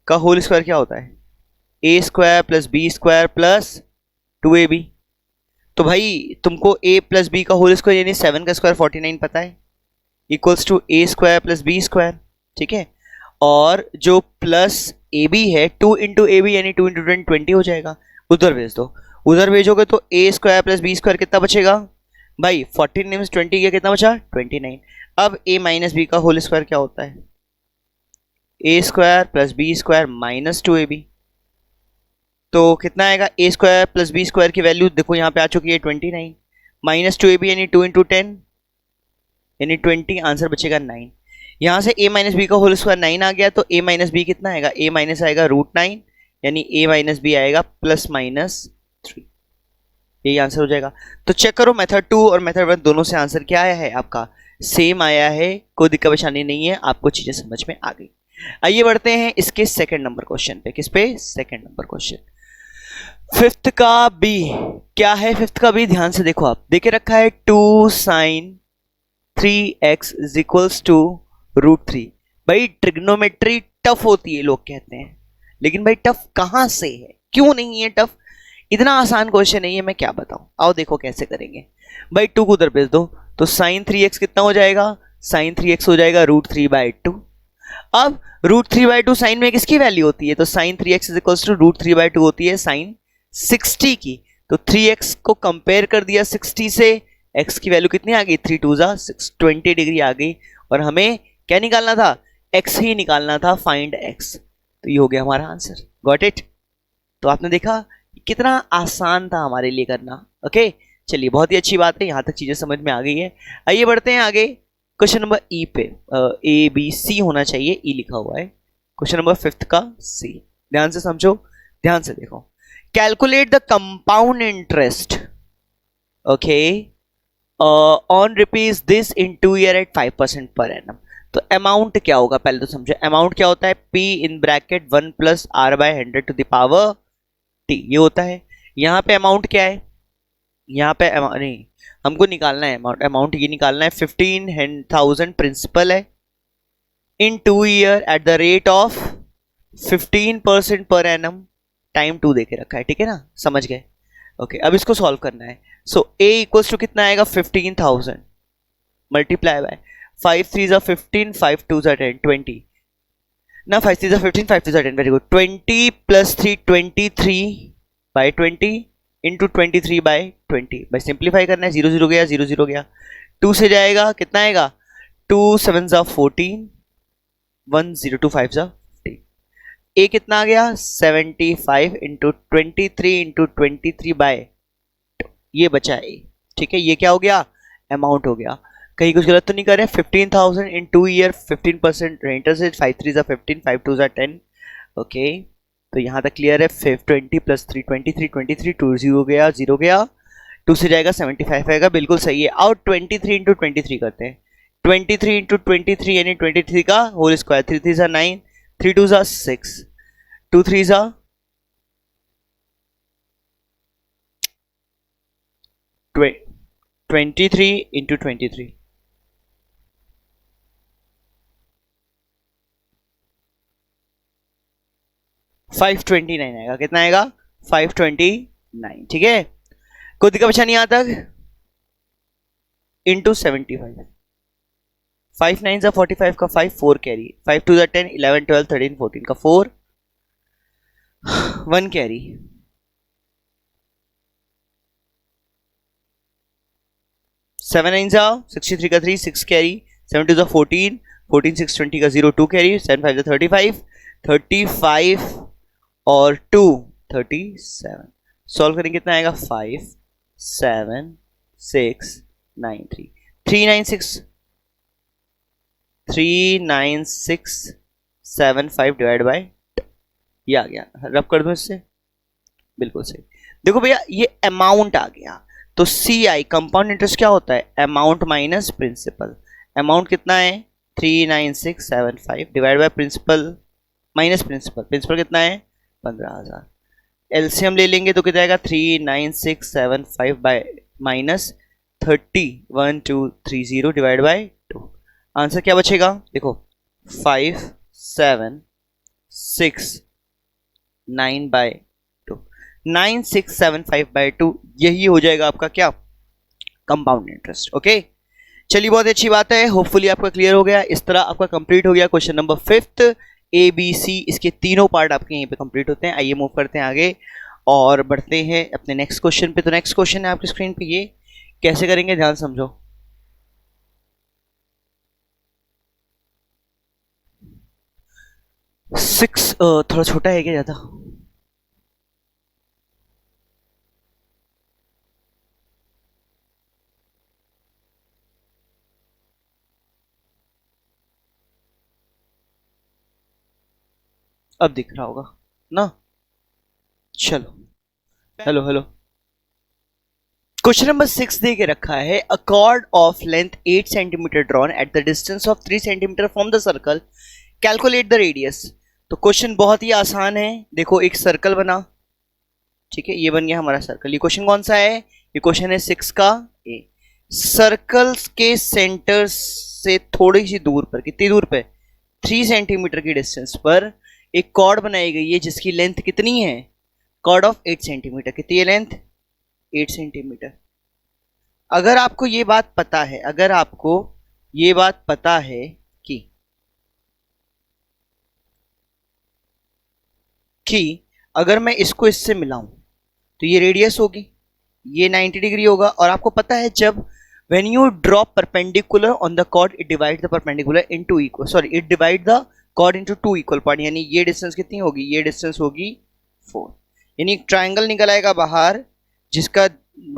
का होल स्क्वायर क्या होता है, a square plus B square plus 2ab। तो भाई तुमको a प्लस बी का होल स्क्वायर यानी 7 का स्क्वायर 49 पता है, equals to a square plus B square, ठीक है। और जो प्लस ए बी है 2 इंटू ए बी यानी 2 इंटू 10 20 हो जाएगा। उधर भेज दो, उधर भेजोगे तो ए स्क्वायर प्लस बी स्क्वायर कितना बचेगा भाई, 14 में 20 गया, कितना बचा 29। अब ए माइनस बी का होल स्क्वायर क्या होता है, a square plus B square minus 2ab। तो कितना आएगा, a square plus B square की वैल्यू देखो यहाँ पे आ चुकी है 29 माइनस 2ab यानी 2 इंटू 10 यानी 20, आंसर बचेगा 9। यहां से a माइनस बी का होल स्क्वायर 9 आ गया तो a माइनस बी कितना आएगा, a माइनस आएगा रूट 9 यानी a माइनस बी आएगा प्लस माइनस 3। यही आंसर हो जाएगा। तो चेक करो मेथड 2 और मेथड 1 दोनों से आंसर क्या आया है आपका, सेम आया है, कोई दिक्कत परेशानी नहीं है, आपको चीजें समझ में आ गई। आइए बढ़ते हैं इसके सेकंड नंबर क्वेश्चन पे। किस पे, सेकंड नंबर क्वेश्चन। 5th का बी क्या है, 5th का बी ध्यान से देखो, आप देखे रखा है 2 sin 3x is equals to root 3। भाई ट्रिग्नोमेट्री टफ होती है लोग कहते हैं, लेकिन भाई टफ कहां से है, क्यों नहीं है टफ, इतना आसान क्वेश्चन नहीं है, मैं क्या बताऊं। आओ देखो कैसे करेंगे। भाई 2 को उधर भेज दो तो साइन 3x कितना हो जाएगा, साइन 3x हो जाएगा रूट 3/2। अब रूट 3/2 साइन में किसकी वैल्यू होती है, तो sine 3x is equals to root 3/2 होती है साइन 60 की। तो 3x को कंपेयर कर दिया 60 से, x की वैल्यू कितनी आ गई, 3 2 जा 6 20 डिग्री आ गई, और हमें क्या निकालना था, x ही निकालना था, फाइंड x। तो ये हो गया हमारा आंसर। Got it. तो आपने देखा कितना आसान था हमारे लिए करना। ओके चलिए, बहुत ही अच्छी बात है, यहां तक चीजें समझ में आ गई है। आइए बढ़ते हैं आगे क्वेश्चन नंबर ई पे। ए बी सी होना चाहिए, ई लिखा हुआ है। क्वेश्चन नंबर 5th का सी, ध्यान से समझो, ध्यान से देखो। Calculate the compound interest okay on rupees this in 2 year at 5% per annum. तो अमाउंट क्या होगा पहले तो समझो। अमाउंट क्या होता है, P in bracket 1 plus R by 100 to the power T, ये होता है। यहाँ पे अमाउंट क्या है, यहाँ पे नहीं, हमको निकालना है अमाउंट, अमाउंट ये निकालना है 15,000 प्रिंसिपल है इन 2 year eight the rate of 15% per annum, time 2 देके रखा है, ठीक है ना, समझ गए। ओके अब इसको सॉल्व करना है। सो A इक्वल्स टू कितना आएगा, 15,000 मल्टीप्लाई बाय 5 3 जा 15 5 2 जा 10 20 ना, 5 3 जा 15 5 2 जा 10, very good. 20 plus 3 23 by 20 into 23 by 20, by simplify करना है, 0 0 गया 0 0 गया, 2 से जाएगा कितना आएगा, 2 7 जा 14 1 0 2 5 जा 50। ए कितना आ गया 75 इंटू 23 इंटू 23 बाय, ये बचा ए, ठीक है। ये क्या हो गया अमाउंट हो गया। कहीं कुछ गलत तो नहीं कर रहे हैं? 15,000 इन 2 ईयर, 15% रेंटर्स इज 5 3 15, 5 2 10। ओके, तो यहाँ तक क्लियर है। 20 प्लस 3 23, 23 2 0 गया, 0 गया, 2 से जाएगा 75 आएगा, बिल्कुल सही है। आउट 23 इंटू 23 करते हैं। 23 इंटू 23 यानी 23 का होल स्क्वायर, 3 3 9, 3 2 6, 2 3 23 इंटू 23, 529 आएगा। कितना आएगा? 529। ठीक है, कोई दिक्कत परेशानी यहां तक? इंटू 75, 5 9 45 का 5 4 कैरी, 5 2 10 11 12 13 14 का 4 1 कैरी, 7 9 63 का 3 6 कैरी, 7 2 14 14 6 20 का 0 2 कैरी, 7 5 35 35 और 2 37। सॉल्व करेंगे कितना आएगा? 5 7 6 9 3 396 39675 डिवाइड बाय, ये आ गया। रब कर दूं इससे, बिल्कुल सही। देखो भैया ये अमाउंट आ गया, तो सी आई कंपाउंड इंटरेस्ट क्या होता है? Amount minus principal. अमाउंट कितना है? 39675 divide by principal minus principal. Principal कितना है? 15,000। एलसीएम ले लेंगे तो कितना आएगा? 39675 bye minus 31230 divide by 2। Answer क्या बचेगा? देखो 5 7 6 9 बाय 2, 9675 बाय 2, यही हो जाएगा आपका क्या? Compound interest. ओके, चलिए बहुत अच्छी बात है, होपफुली आपका क्लियर हो गया। इस तरह आपका कंप्लीट हो गया question number 5 A B C, इसके तीनों पार्ट आपके यहीं पे कंप्लीट होते हैं। आइए मूव करते हैं आगे और बढ़ते हैं अपने नेक्स्ट क्वेश्चन पे। तो नेक्स्ट क्वेश्चन है आपकी स्क्रीन पे, ये कैसे करेंगे ध्यान समझो। 6 थोड़ा छोटा है क्या ज्यादा? अब दिख रहा होगा ना? चलो, हेलो हेलो। क्वेश्चन नंबर 6 दे के रखा है, अ cord of length 8 centimetre drawn at the distance of 3 centimetre from the circle, calculate the radius. तो क्वेश्चन बहुत ही आसान है। देखो एक सर्कल बना, ठीक है, ये बन गया हमारा सर्कल। ये क्वेश्चन कौन सा है? ये क्वेश्चन है 6 का ए। सर्कल्स के सेंटर से थोड़ी सी दूर पर, कितनी दूर पे? 3 सेंटीमीटर की डिस्टेंस पर एक कॉर्ड बनाई गई है जिसकी लेंथ कितनी है? Chord of 8 centimetre. कितनी है लेंथ? 8 सेंटीमीटर। अगर आपको ये बात पता है, अगर आपको ये बात पता है कि अगर मैं इसको इससे मिलाऊं तो ये रेडियस होगी, ये 90 डिग्री होगा। और आपको पता है जब when you draw perpendicular on the chord it divide the perpendicular into equal, sorry it divide the chord into two equal part, यानी ये डिस्टेंस कितनी होगी? ये डिस्टेंस होगी 4। यानी एक ट्राइंगल निकल आएगा बाहर जिसका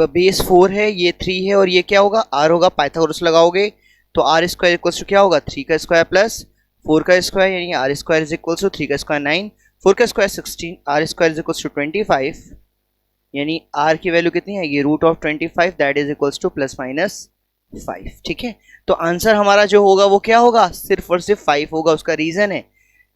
बेस 4 है, ये 3 है और ये क्या होगा? r होगा। पाइथागोरस लगाओगे तो r स्क्वायर इक्वल्स टू क्या होगा? 3 का स्क्वायर प्लस 4 का स्क्वायर, यानी r square is equals to 3 का स्क्वायर 9, 4 का square 16, r square is equals to 25, यानी r की वैल्यू कितनी है? ये root of 25, that is equals to plus minus 5। ठीक है, तो आंसर हमारा जो होगा वो क्या होगा? सिर्फ और सिर्फ 5 होगा। उसका रीजन है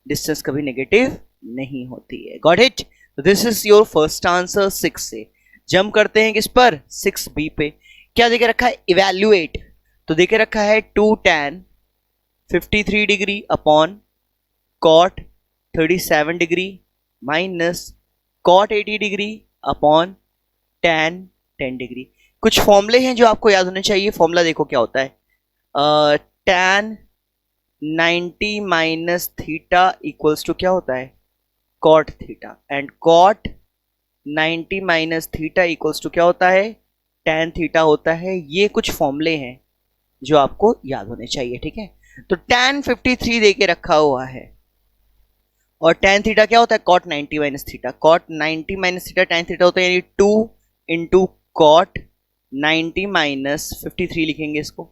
डिस्टेंस कभी नेगेटिव नहीं होती है। Got it? This is your first answer 6 से। जंप करते हैं किस पर? 6b पे। क्या देके रखा है? इवैल्यूएट। तो देके रखा है 2 tan 53 degree upon cot 37 degree minus cot 80 degree upon tan 10 degree. कुछ फॉर्मूले हैं जो आपको याद होने चाहिए। फॉर्मूला देखो क्या होता है। tan 90 minus theta equals to क्या होता है? cot theta. And cot 90 minus theta equals to क्या होता है? tan थीटा होता है। ये कुछ फॉर्मूले हैं जो आपको याद होने चाहिए। ठीक है, तो tan 53 देके रखा हुआ है और tan थीटा क्या होता है? cot 90 minus theta. cot 90 minus theta tan theta होता है, यानी 2 इंटू cot 90 माइनस 53 लिखेंगे इसको,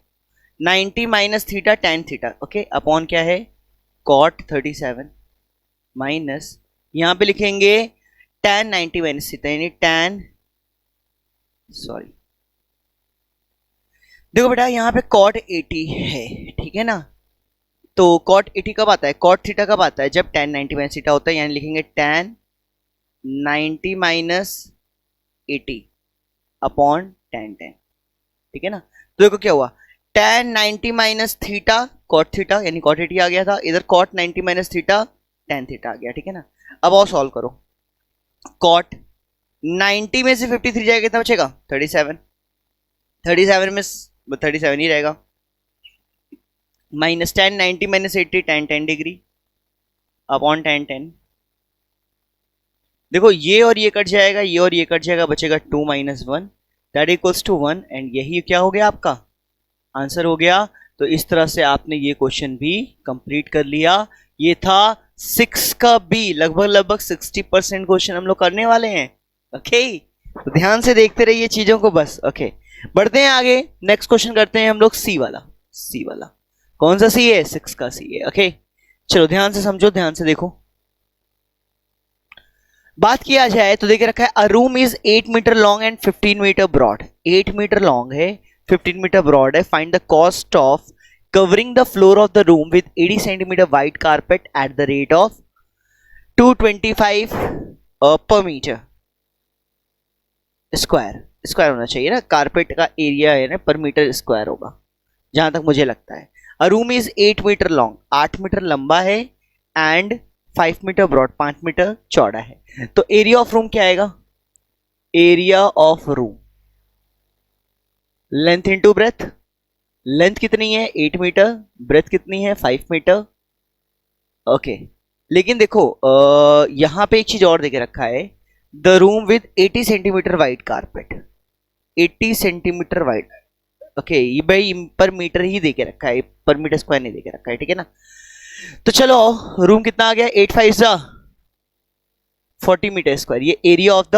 90 minus theta tan theta, okay, upon क्या है cot 37 माइनस यहां पे लिखेंगे tan 90 माइनस थीटा यानी tan, सॉरी देखो बेटा यहाँ पे cot 80 है, ठीक है ना, तो cot 80 कब आता है, cot थीटा कब आता है, जब tan 90 माइनस थीटा होता है, यानी लिखेंगे tan 90 माइनस 80 अपॉन tan 10, ठीक है ना। तो देखो क्या हुआ, tan 90 minus theta cot theta यानी cot 80 आ गया था, इधर cot 90 minus theta tan theta आ गया, ठीक है ना। अब और सॉल्व करो, cot 90 में से 53 जाएगा कितना बचेगा 37, 37 में 37 ही रहेगा, minus tan 90 minus 80 tan 10 degree upon tan 10, देखो ये और ये कट जाएगा, ये और ये कट जाएगा, बचेगा 2 minus 1 that equals to 1, and यही क्या हो गया आपका आंसर हो गया। तो इस तरह से आपने ये क्वेश्चन भी कंप्लीट कर लिया। ये था 6 का बी, लगभग लगभग 60% क्वेश्चन हम लोग करने वाले हैं, ओके, तो ध्यान से देखते रहिए चीजों को बस, ओके। बढ़ते हैं आगे, नेक्स्ट क्वेश्चन करते हैं हम लोग सी वाला, सी वाला कौन सा सी है, 6 का सी है, ओके। चलो ध्यान से समझो, ध्यान से देखो, बात किया जाए तो देखिए रखा है a room is 8 metre long and 15 metre broad, 8 metre long है 15 मीटर ब्रॉड है, find the cost of covering the floor of the room with 80 centimetre wide carpet at the rate of 225 पर मीटर स्क्वायर, स्क्वायर होना चाहिए ना, carpet का area है ना पर मीटर स्क्वायर होगा जहां तक मुझे लगता है। A room is 8 metre long, 8 metre लंबा है, एंड 5 मीटर ब्रॉड, 5 मीटर चौड़ा है, तो एरिया ऑफ रूम क्या आएगा, area of room length into breadth, length कितनी है 8 मीटर, ब्रेथ कितनी है 5 मीटर, ओके। लेकिन देखो यहां पे एक चीज और देके रखा है, the room with 80 centimetre wide carpet, 80 centimetre wide, okay, ये भाई पर मीटर ही देके रखा है, पर मीटर स्क्वायर नहीं देके रखा है, ठीक है ना। तो चलो रूम कितना आ गया 8 5 जा 40 मीटर स्क्वायर, ये एरिया ऑफ द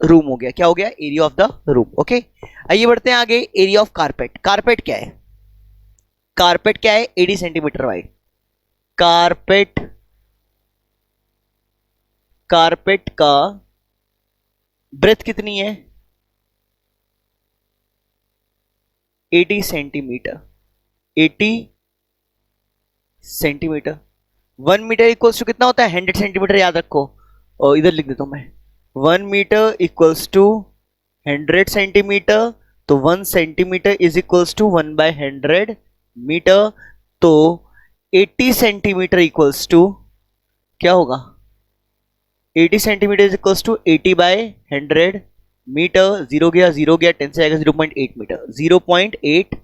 रूम हो गया, क्या हो गया area of the room, okay. आइए बढ़ते हैं आगे, एरिया ऑफ कारपेट, कारपेट क्या है, कारपेट क्या है 80 सेंटीमीटर वाइड, कारपेट, कारपेट का ब्रेथ कितनी है 80 centimetre, 80 centimetre, 1 metre equals to कितना होता है 100 सेंटीमीटर, याद रखो, और इधर लिख देता हूं मैं, 1 मीटर इक्वल्स टू 100 सेंटीमीटर, तो 1 centimetre is equals to 1 by 100 metre, तो 80 सेंटीमीटर इक्वल्स टू क्या होगा 80 centimetre is equals to 80 by 100 metre, zero गया 10 से आएगा 0.8 मीटर, 0.8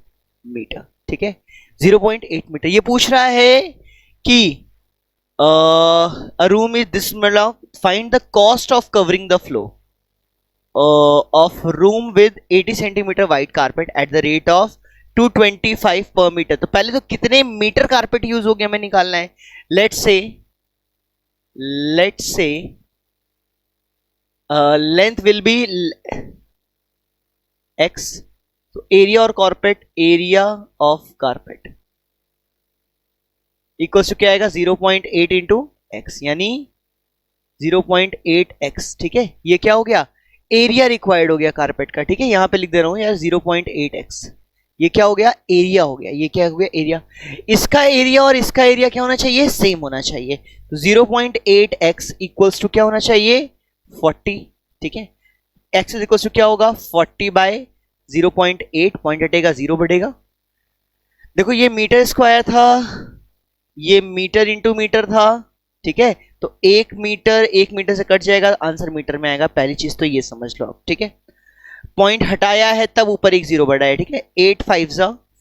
मीटर, ठीक है 0.8 मीटर। ये पूछ रहा है कि a room is this मतलब find the cost of covering the floor of room with 80 centimetre wide carpet at the rate of 225 पर मीटर। तो पहले तो कितने मीटर कारपेट यूज हो गया हमें निकालना है, let's say length will be x, तो एरिया और carpet, area of carpet equal to क्या आएगा 0.8 इंटू एक्स, यानी 0.8x, ठीक है, ये क्या हो गया एरिया रिक्वायर्ड हो गया कारपेट का, ठीक है, यहां पे लिख दे रहा हूं यार 0.8x, ये क्या हो गया एरिया हो गया, ये क्या हो गया एरिया, इसका एरिया और इसका एरिया क्या होना चाहिए सेम होना चाहिए, तो 0.8x इक्वल्स टू क्या होना चाहिए 40, ठीक है, x इज इक्वल्स टू क्या होगा 40 बाय 0.8, पॉइंट हटेगा 0 बढ़ेगा, देखो ये मीटर स्क्वायर था, ये मीटर इंटू मीटर था, ठीक है, तो एक मीटर से कट जाएगा, आंसर मीटर में आएगा, पहली चीज तो ये समझ लो आप, ठीक है, पॉइंट हटाया है तब ऊपर एक जीरो बढ़ा है, ठीक है, 8 5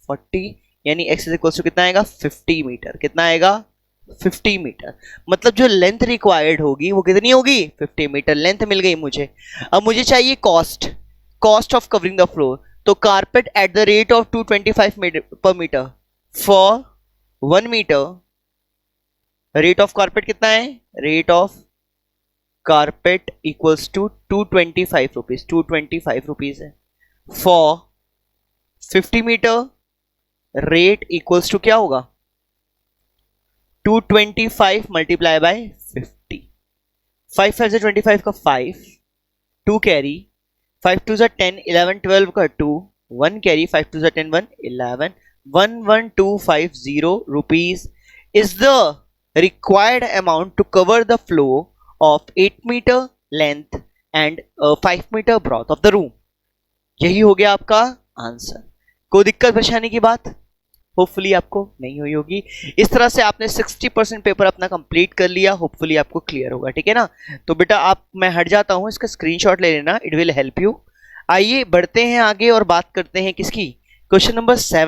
40, यानी x इज इक्वल टू कितना आएगा 50 मीटर, कितना आएगा 50 मीटर, मतलब जो लेंथ रिक्वायर्ड होगी वो कितनी होगी 50 मीटर लेंथ मिल गई मुझे। अब मुझे चाहिए cost of covering the floor, तो carpet at the rate of 225 पर metre for 1 metre, rate of carpet कितना है, rate of carpet equals to 225 rupees, 225 rupees है, for 50 metre, rate equals to क्या होगा, 225 मल्टीप्लाई बाय 50। 5 5 से 25 का 5, 2 कैरी, 5 2 जा 10, 11 12 का 2, 1 कैरी, 5 2 जा 10 1 11, 11250 rupees is the required amount to cover the floor of 8 meter length and 5 meter breadth of the room। यही हो गया आपका आंसर। कोई दिक्कत परेशानी की बात होपफुली आपको नहीं हुई होगी। इस तरह से आपने 60% पेपर अपना कंप्लीट कर लिया, होपफुली आपको क्लियर होगा, ठीक है ना। तो बेटा आप, मैं हट जाता हूं, इसका स्क्रीनशॉट ले लेना, इट विल हेल्प यू। आइए बढ़ते हैं आगे और बात करते हैं किसकी, क्वेश्चन नंबर 7।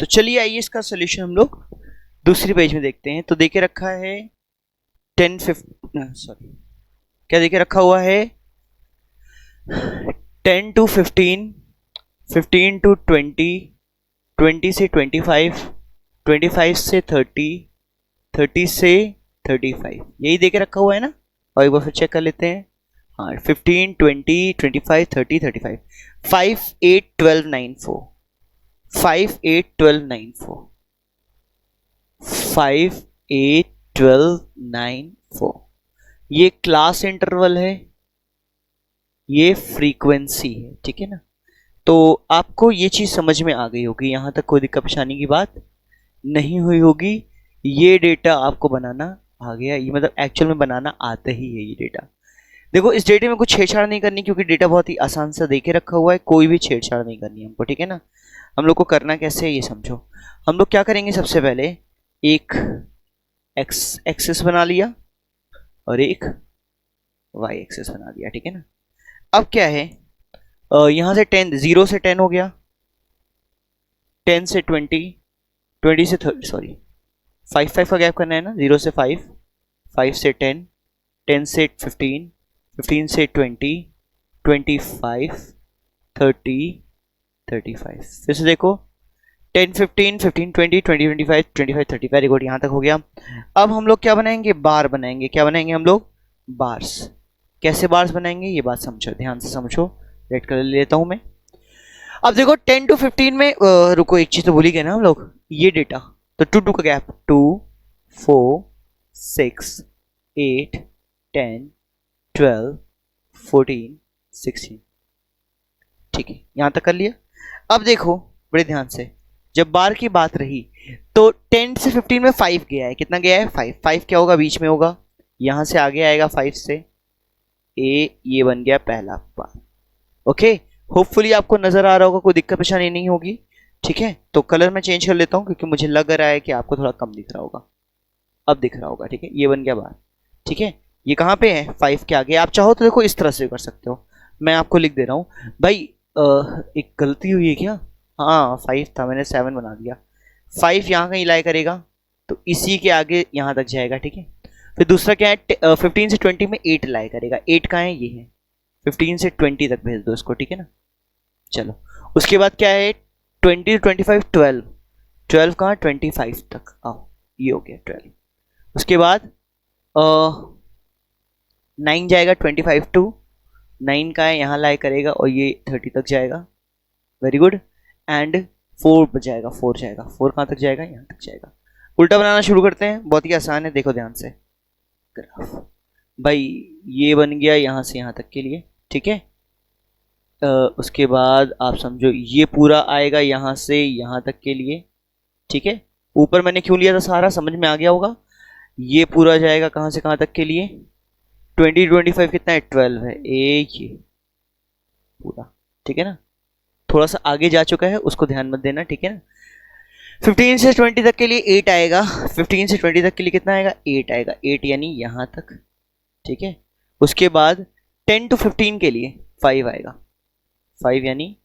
तो चलिए आइए इसका सोल्यूशन हम लोग दूसरी पेज में देखते हैं। तो देके रखा है 10 क्या देके रखा हुआ है 10 to 15, 15 to 20, 20 से 25, 25 से 30, 30 से 35, यही देके रखा हुआ है ना। और एक बार फिर चेक कर लेते हैं। हाँ 15, 20, 25, 30, 35, 5, 8, 12, 9, 4, 5, 8, 12, 9, 4, 5, 8, 12, 9, 4, ये क्लास इंटरवल है, ये फ्रीक्वेंसी है, ठीक है ना। तो आपको ये चीज समझ में आ गई होगी, यहां तक कोई दिक्कत परेशानी की बात नहीं हुई होगी। ये डेटा आपको बनाना आ गया, ये मतलब एक्चुअल में बनाना आता ही है ये डेटा। देखो इस डेटे में कुछ छेड़छाड़ नहीं करनी, क्योंकि डेटा बहुत ही आसान सा देके रखा हुआ है, कोई भी छेड़छाड़ नहीं करनी हमको, ठीक है ना। हम लोग को करना कैसे है ये समझो। हम लोग क्या करेंगे, सबसे पहले एक एक्स एक्सिस बना लिया और एक वाई एक्सिस बना दिया, ठीक है ना। अब क्या है, यहां से 10, 0 से 10 हो गया, 10 से 20, 20 से 30, सॉरी 5 5 का गैप करना है ना, 0 से 5, 5 से 10, 10 से 15, 15 से 20, 25, 30, 35। फिर से देखो 10, 15, 15, 20, 20, 25, 25, 30, वेरी गुड, यहां तक हो गया। अब हम लोग क्या बनाएंगे, बार बनाएंगे। क्या बनाएंगे हम लोग, बार्स। कैसे बार्स बनाएंगे ये बात समझो, ध्यान से समझो। रेड कलर ले लेता हूं मैं। अब देखो 10 to 15 में रुको एक चीज तो भूल ही गए ना हम लोग, ये डेटा। तो 2 2 का गैप, 2, 4, 6, 8, 10, 12, 14, 16, ठीक है, यहां तक कर लिया। अब देखो बड़े ध्यान से, जब बार की बात रही तो 10 से 15 में 5 गया है, कितना गया है 5, 5 क्या होगा बीच में होगा, यहां से आगे आएगा 5 से ये बन गया पहला बार। ओके, होपफुली आपको नजर आ रहा होगा, कोई दिक्कत परेशानी नहीं होगी, ठीक है। तो कलर मैं चेंज कर लेता हूं, क्योंकि मुझे लग रहा है कि आपको थोड़ा कम दिख रहा होगा। अब दिख रहा होगा, ठीक है, ये बन गया बार, ठीक है। ये कहां पे है, 5 के आगे। आप चाहो तो देखो इस तरह से कर सकते हो, मैं आपको लिख दे रहा हूं भाई। एक गलती हुई है क्या, हाँ 5 था, मैंने 7 बना दिया। 5 यहाँ कहीं लाई करेगा, तो इसी के आगे यहाँ तक जाएगा, ठीक है। फिर दूसरा क्या है, 15 से 20 में 8 लाई करेगा, 8 कहाँ है, ये है। 15 से 20 तक भेज दो इसको, ठीक है ना। चलो उसके बाद क्या है, 20 to 25, 12, 12 कहाँ, 25 तक आओ, ये हो गया 12। उसके बाद 9 जाएगा 25 टू, 9 का है यहाँ लाई करेगा और ये 30 तक जाएगा, वेरी गुड। एंड 4 जाएगा, 4 जाएगा, 4 कहाँ तक जाएगा, यहाँ तक जाएगा। उल्टा बनाना शुरू करते हैं, बहुत ही आसान है, देखो ध्यान से ग्राफ। भाई ये बन गया यहाँ से यहाँ तक के लिए, ठीक है। उसके बाद आप समझो ये पूरा आएगा यहाँ से यहाँ तक के लिए, ठीक है। ऊपर मैंने क्यों लिया था सारा, समझ में आ गया होगा। ये पूरा जाएगा कहाँ से कहाँ तक के लिए, 20 25 कितना है, 12 है, ये पूरा, ठीक है ना। थोड़ा सा आगे जा चुका है, उसको ध्यान मत देना, ठीक है ना। 15 से 20 तक के लिए 8 आएगा, 15 से 20 तक के लिए कितना आएगा, 8 आएगा, 8 यानी यहां तक, ठीक है। उसके बाद 10 to 15 के लिए 5 आएगा, 5 यानी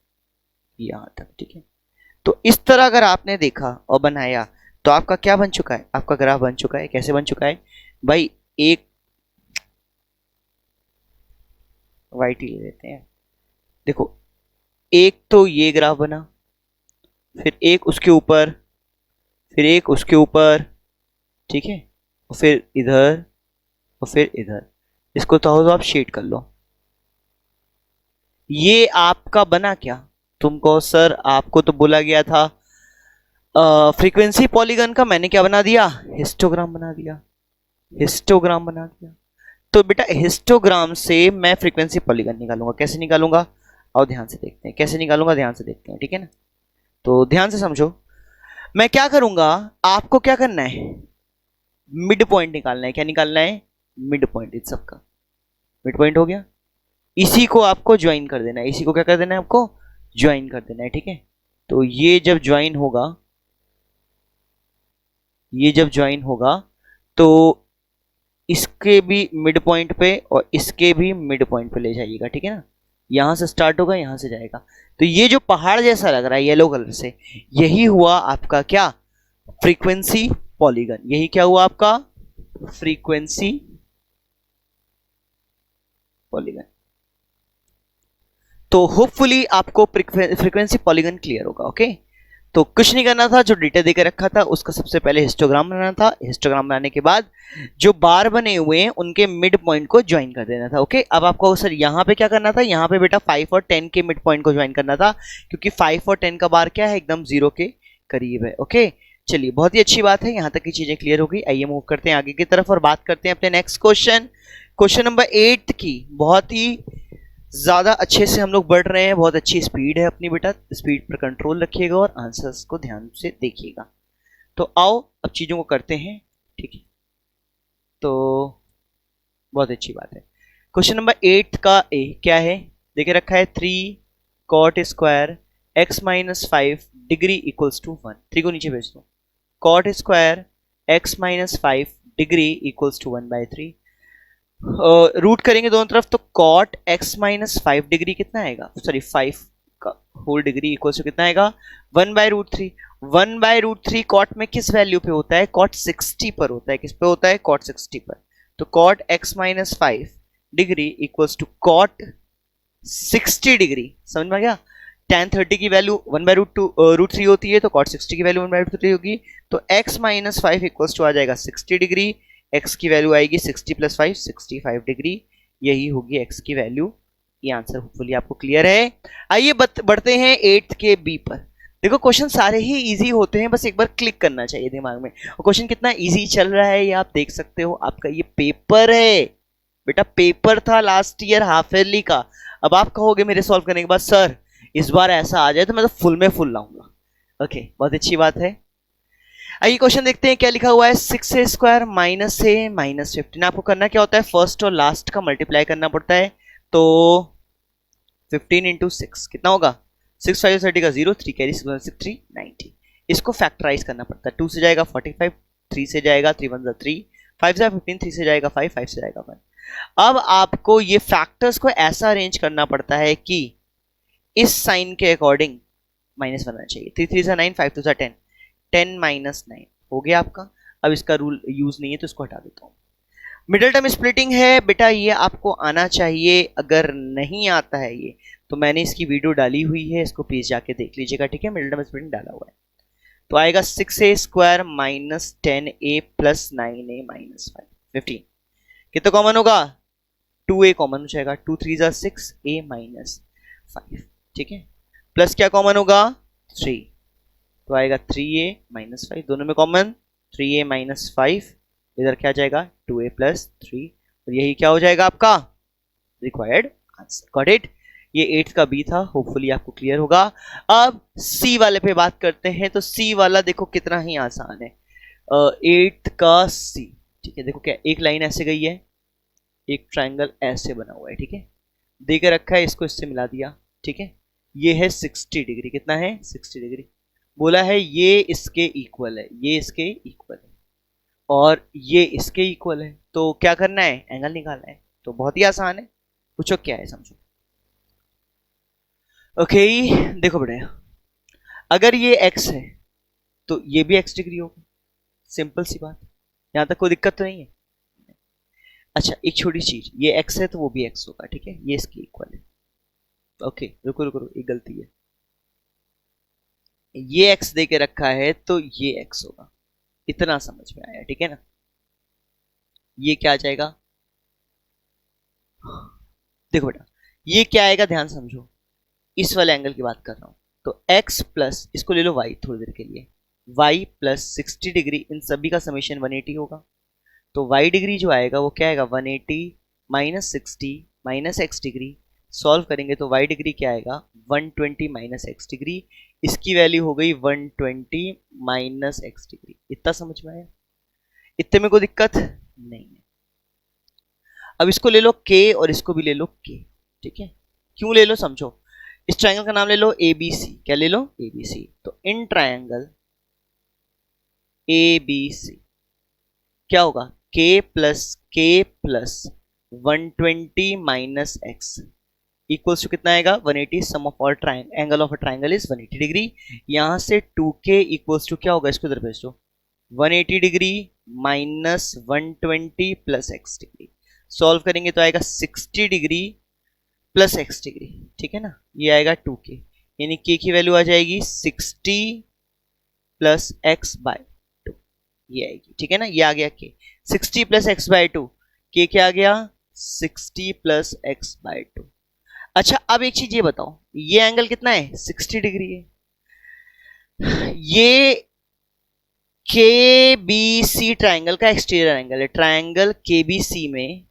यहां तक, ठीक है। तो इस तरह अगर आपने देखा और बनाया तो आपका क्या बन चुका है, आपका ग्राफ बन चुका है। कैसे बन चुका है भाई, एक वाइट ले लेते हैं, देखो एक तो ये ग्राफ बना, फिर एक उसके ऊपर, फिर एक उसके ऊपर, ठीक है, और फिर इधर और फिर इधर। इसको तो आप शेड कर लो। ये आपका बना क्या, तुमको सर आपको तो बोला गया था फ्रीक्वेंसी पॉलीगन का, मैंने क्या बना दिया, हिस्टोग्राम बना दिया, हिस्टोग्राम बना दिया। तो बेटा हिस्टोग्राम से मैं फ्रीक्वेंसी पॉलीगन निकालूंगा, कैसे निकालूंगा, और ध्यान से देखते हैं कैसे निकालूंगा, ध्यान से देखते हैं, ठीक है ना। तो ध्यान से समझो, मैं क्या करूंगा, आपको क्या करना है, मिड पॉइंट निकालना है। क्या निकालना है, मिड पॉइंट, इस सबका मिड पॉइंट हो गया। इसी को आपको ज्वाइन कर देना है, इसी को क्या कर देना है, आपको ज्वाइन कर देना है, ठीक है। तो ये जब ज्वाइन होगा, ये जब ज्वाइन होगा तो इसके भी मिड पॉइंट पे और इसके भी मिड पॉइंट पे ले जाइएगा, ठीक है ना। यहां से स्टार्ट होगा, यहां से जाएगा। तो ये जो पहाड़ जैसा लग रहा है येलो कलर से, यही हुआ आपका क्या, फ्रीक्वेंसी पॉलीगन। यही क्या हुआ आपका, फ्रीक्वेंसी पॉलीगन। तो होपफुली आपको फ्रीक्वेंसी पॉलीगन क्लियर होगा। ओके, तो कुछ नहीं करना था, जो डेटा देकर रखा था उसका सबसे पहले हिस्टोग्राम बनाना था। हिस्टोग्राम बनाने के बाद जो बार बने हुए हैं उनके मिड पॉइंट को ज्वाइन कर देना था। ओके, अब आपको सर यहाँ पे क्या करना था, यहाँ पे बेटा 5 और 10 के मिड पॉइंट को ज्वाइन करना था, क्योंकि 5 और 10 का बार क्या है, एकदम 0 के करीब है। ओके, चलिए बहुत ही अच्छी बात है, यहाँ तक की चीजें क्लियर हो गई। आइए मूव करते हैं आगे की तरफ और बात करते हैं अपने नेक्स्ट क्वेश्चन, क्वेश्चन नंबर 8 की। बहुत ही ज्यादा अच्छे से हम लोग बढ़ रहे हैं, बहुत अच्छी स्पीड है अपनी बेटा, स्पीड पर कंट्रोल रखिएगा और आंसर्स को ध्यान से देखिएगा। तो आओ अब चीजों को करते हैं, ठीक है। तो बहुत अच्छी बात है, क्वेश्चन नंबर 8 का ए क्या है, देखे रखा है 3 cot square x minus 5 degree equals to 1। 3 को नीचे भेज दो, cot square x minus 5 degree equals to 1/3। Root करेंगे दोनों तरफ, तो कॉट x माइनस 5 डिग्री कितना आएगा, सॉरी 5 का होल डिग्री इक्वल्स टू कितना आएगा, 1/√3। 1/√3 कॉट में किस वैल्यू पे होता है, कॉट 60 पर होता है। किस पे होता है, कॉट 60 पर। तो cot x minus 5 degree equals to cot 60 degree, समझ में आ गया। tan 30 की वैल्यू 1/√3 होती है, तो cot 60 की वैल्यू 1/√3 होगी। तो x माइनस 5 इक्वल्स टू आ जाएगा 60 डिग्री, x की वैल्यू आएगी 60 प्लस 5 65 डिग्री, यही होगी x की वैल्यू। ये आंसर होपफुली आपको क्लियर है। आइए बढ़ते हैं 8th के बी पर। देखो क्वेश्चन सारे ही इजी होते हैं, बस एक बार क्लिक करना चाहिए दिमाग में। और क्वेश्चन कितना इजी चल रहा है ये आप देख सकते हो, आपका ये पेपर है बेटा, पेपर था लास्ट ईयर हाफ ईयरली का। अब आप कहोगे मेरे सॉल्व करने के बाद, सर इस बार ऐसा आ जाए तो मैं तो फुल में फुल लाऊंगा। ओके, बहुत अच्छी बात है। आइए क्वेश्चन देखते हैं क्या लिखा हुआ है, 6a स्क्वायर माइनस ए माइनस 15। आपको करना क्या होता है, फर्स्ट और लास्ट का मल्टीप्लाई करना पड़ता है। तो 15 इंटू 6 कितना होगा, 6 5 30 का 0, 3 कैरी 6 3 90। इसको फैक्टराइज करना पड़ता है, 2 से जाएगा 45, 3 से जाएगा 3 1 3, 5 से 15, 3 से जाएगा 5, 5 से जाएगा 1। अब आपको ये फैक्टर्स को ऐसा अरेंज करना पड़ता है कि इस साइन के अकॉर्डिंग माइनस बनना चाहिए। 3 3 9, 5 2 10, 10 माइनस 9 हो गया आपका। अब इसका रूल यूज नहीं है तो इसको हटा देता हूं। मिडिल टर्म स्प्लिटिंग है बेटा, ये आपको आना चाहिए, अगर नहीं आता है ये तो मैंने इसकी वीडियो डाली हुई है, इसको प्लीज जाके देख लीजिएगा, ठीक है। मिडिल टर्म स्प्लिटिंग डाला हुआ है। तो आएगा 6a square minus 10a plus 9a minus 5 15। कितना कॉमन होगा, 2a कॉमन हो जाएगा, 2 3 6 a माइनस 5, ठीक है। प्लस क्या कॉमन होगा, 3, तो आएगा 3a माइनस 5, दोनों में कॉमन 3a माइनस 5, इधर क्या जाएगा 2a प्लस 3, और यही क्या हो जाएगा आपका रिक्वायर्ड आंसर। Got it. ये 8th का बी था, होपफुली आपको क्लियर होगा। अब सी वाले पे बात करते हैं। तो सी वाला देखो कितना ही आसान है, 8th का सी, ठीक है। देखो क्या, एक लाइन ऐसे गई है, एक ट्रायंगल ऐसे बना हुआ है, ठीक है, देकर रखा है, इसको इससे मिला दिया, ठीक है। ये है 60 डिग्री, कितना है 60 डिग्री, बोला है ये इसके इक्वल है, ये इसके इक्वल है और ये इसके इक्वल है। तो क्या करना है, एंगल निकालना है। तो बहुत ही आसान है, पूछो क्या है समझो। ओके देखो बेटा, अगर ये x है तो ये भी x डिग्री होगा, सिंपल सी बात, यहां तक कोई दिक्कत तो नहीं है। अच्छा एक छोटी चीज, ये x है तो वो भी x होगा, ठीक है, ये इसके इक्वल है। ओके रुको रुको रुको, एक गलती है, ये x दे के रखा है तो ये x होगा, इतना समझ में आया, ठीक है ना। ये क्या आ जाएगा, देखो बेटा ये क्या आएगा, ध्यान समझो, इस वाले एंगल की बात कर रहा हूं। तो x प्लस, इसको ले लो y थोड़ी देर के लिए, y प्लस 60 डिग्री, इन सभी का समेशन 180 होगा। तो y डिग्री जो आएगा वो क्या आएगा, 180 minus 60 minus x degree, solve करेंगे तो y डिग्री क्या आएगा, 120 माइनस x डिग्री, इसकी वैल्यू हो गई 120 माइनस x डिग्री। इतना समझ में आया, इतने में कोई दिक्कत नहीं है। अब इसको ले लो k और इसको भी ले लो k, ठीक है। क्यों ले लो समझो, इस ट्रायंगल का नाम ले लो ABC, क्या ले लो ABC। तो इन ट्रायंगल ABC क्या होगा, k plus 120 minus x, equals to कितना आएगा 180, sum of all angle of a triangle is 180 degree. यहां से 2k इक्वल्स टू क्या होगा, इसको इधर भेज दो, 180 degree minus 120 plus x degree. Solve करेंगे तो आएगा 60 डिग्री प्लस x डिग्री, ठीक है ना, ये आएगा 2k, यानी k की वैल्यू आ जाएगी 60 प्लस x बाय 2, ये आएगी, ठीक है ना, ये आ गया k 60 plus x by 2, k क्या आ गया 60 प्लस x बाय 2। अच्छा अब एक चीज ये बताओ, ये एंगल कितना है 60 डिग्री है, ये के बी सी ट्राइंगल का एक्सटीरियर एंगल है, ट्राइंगल के बी सी में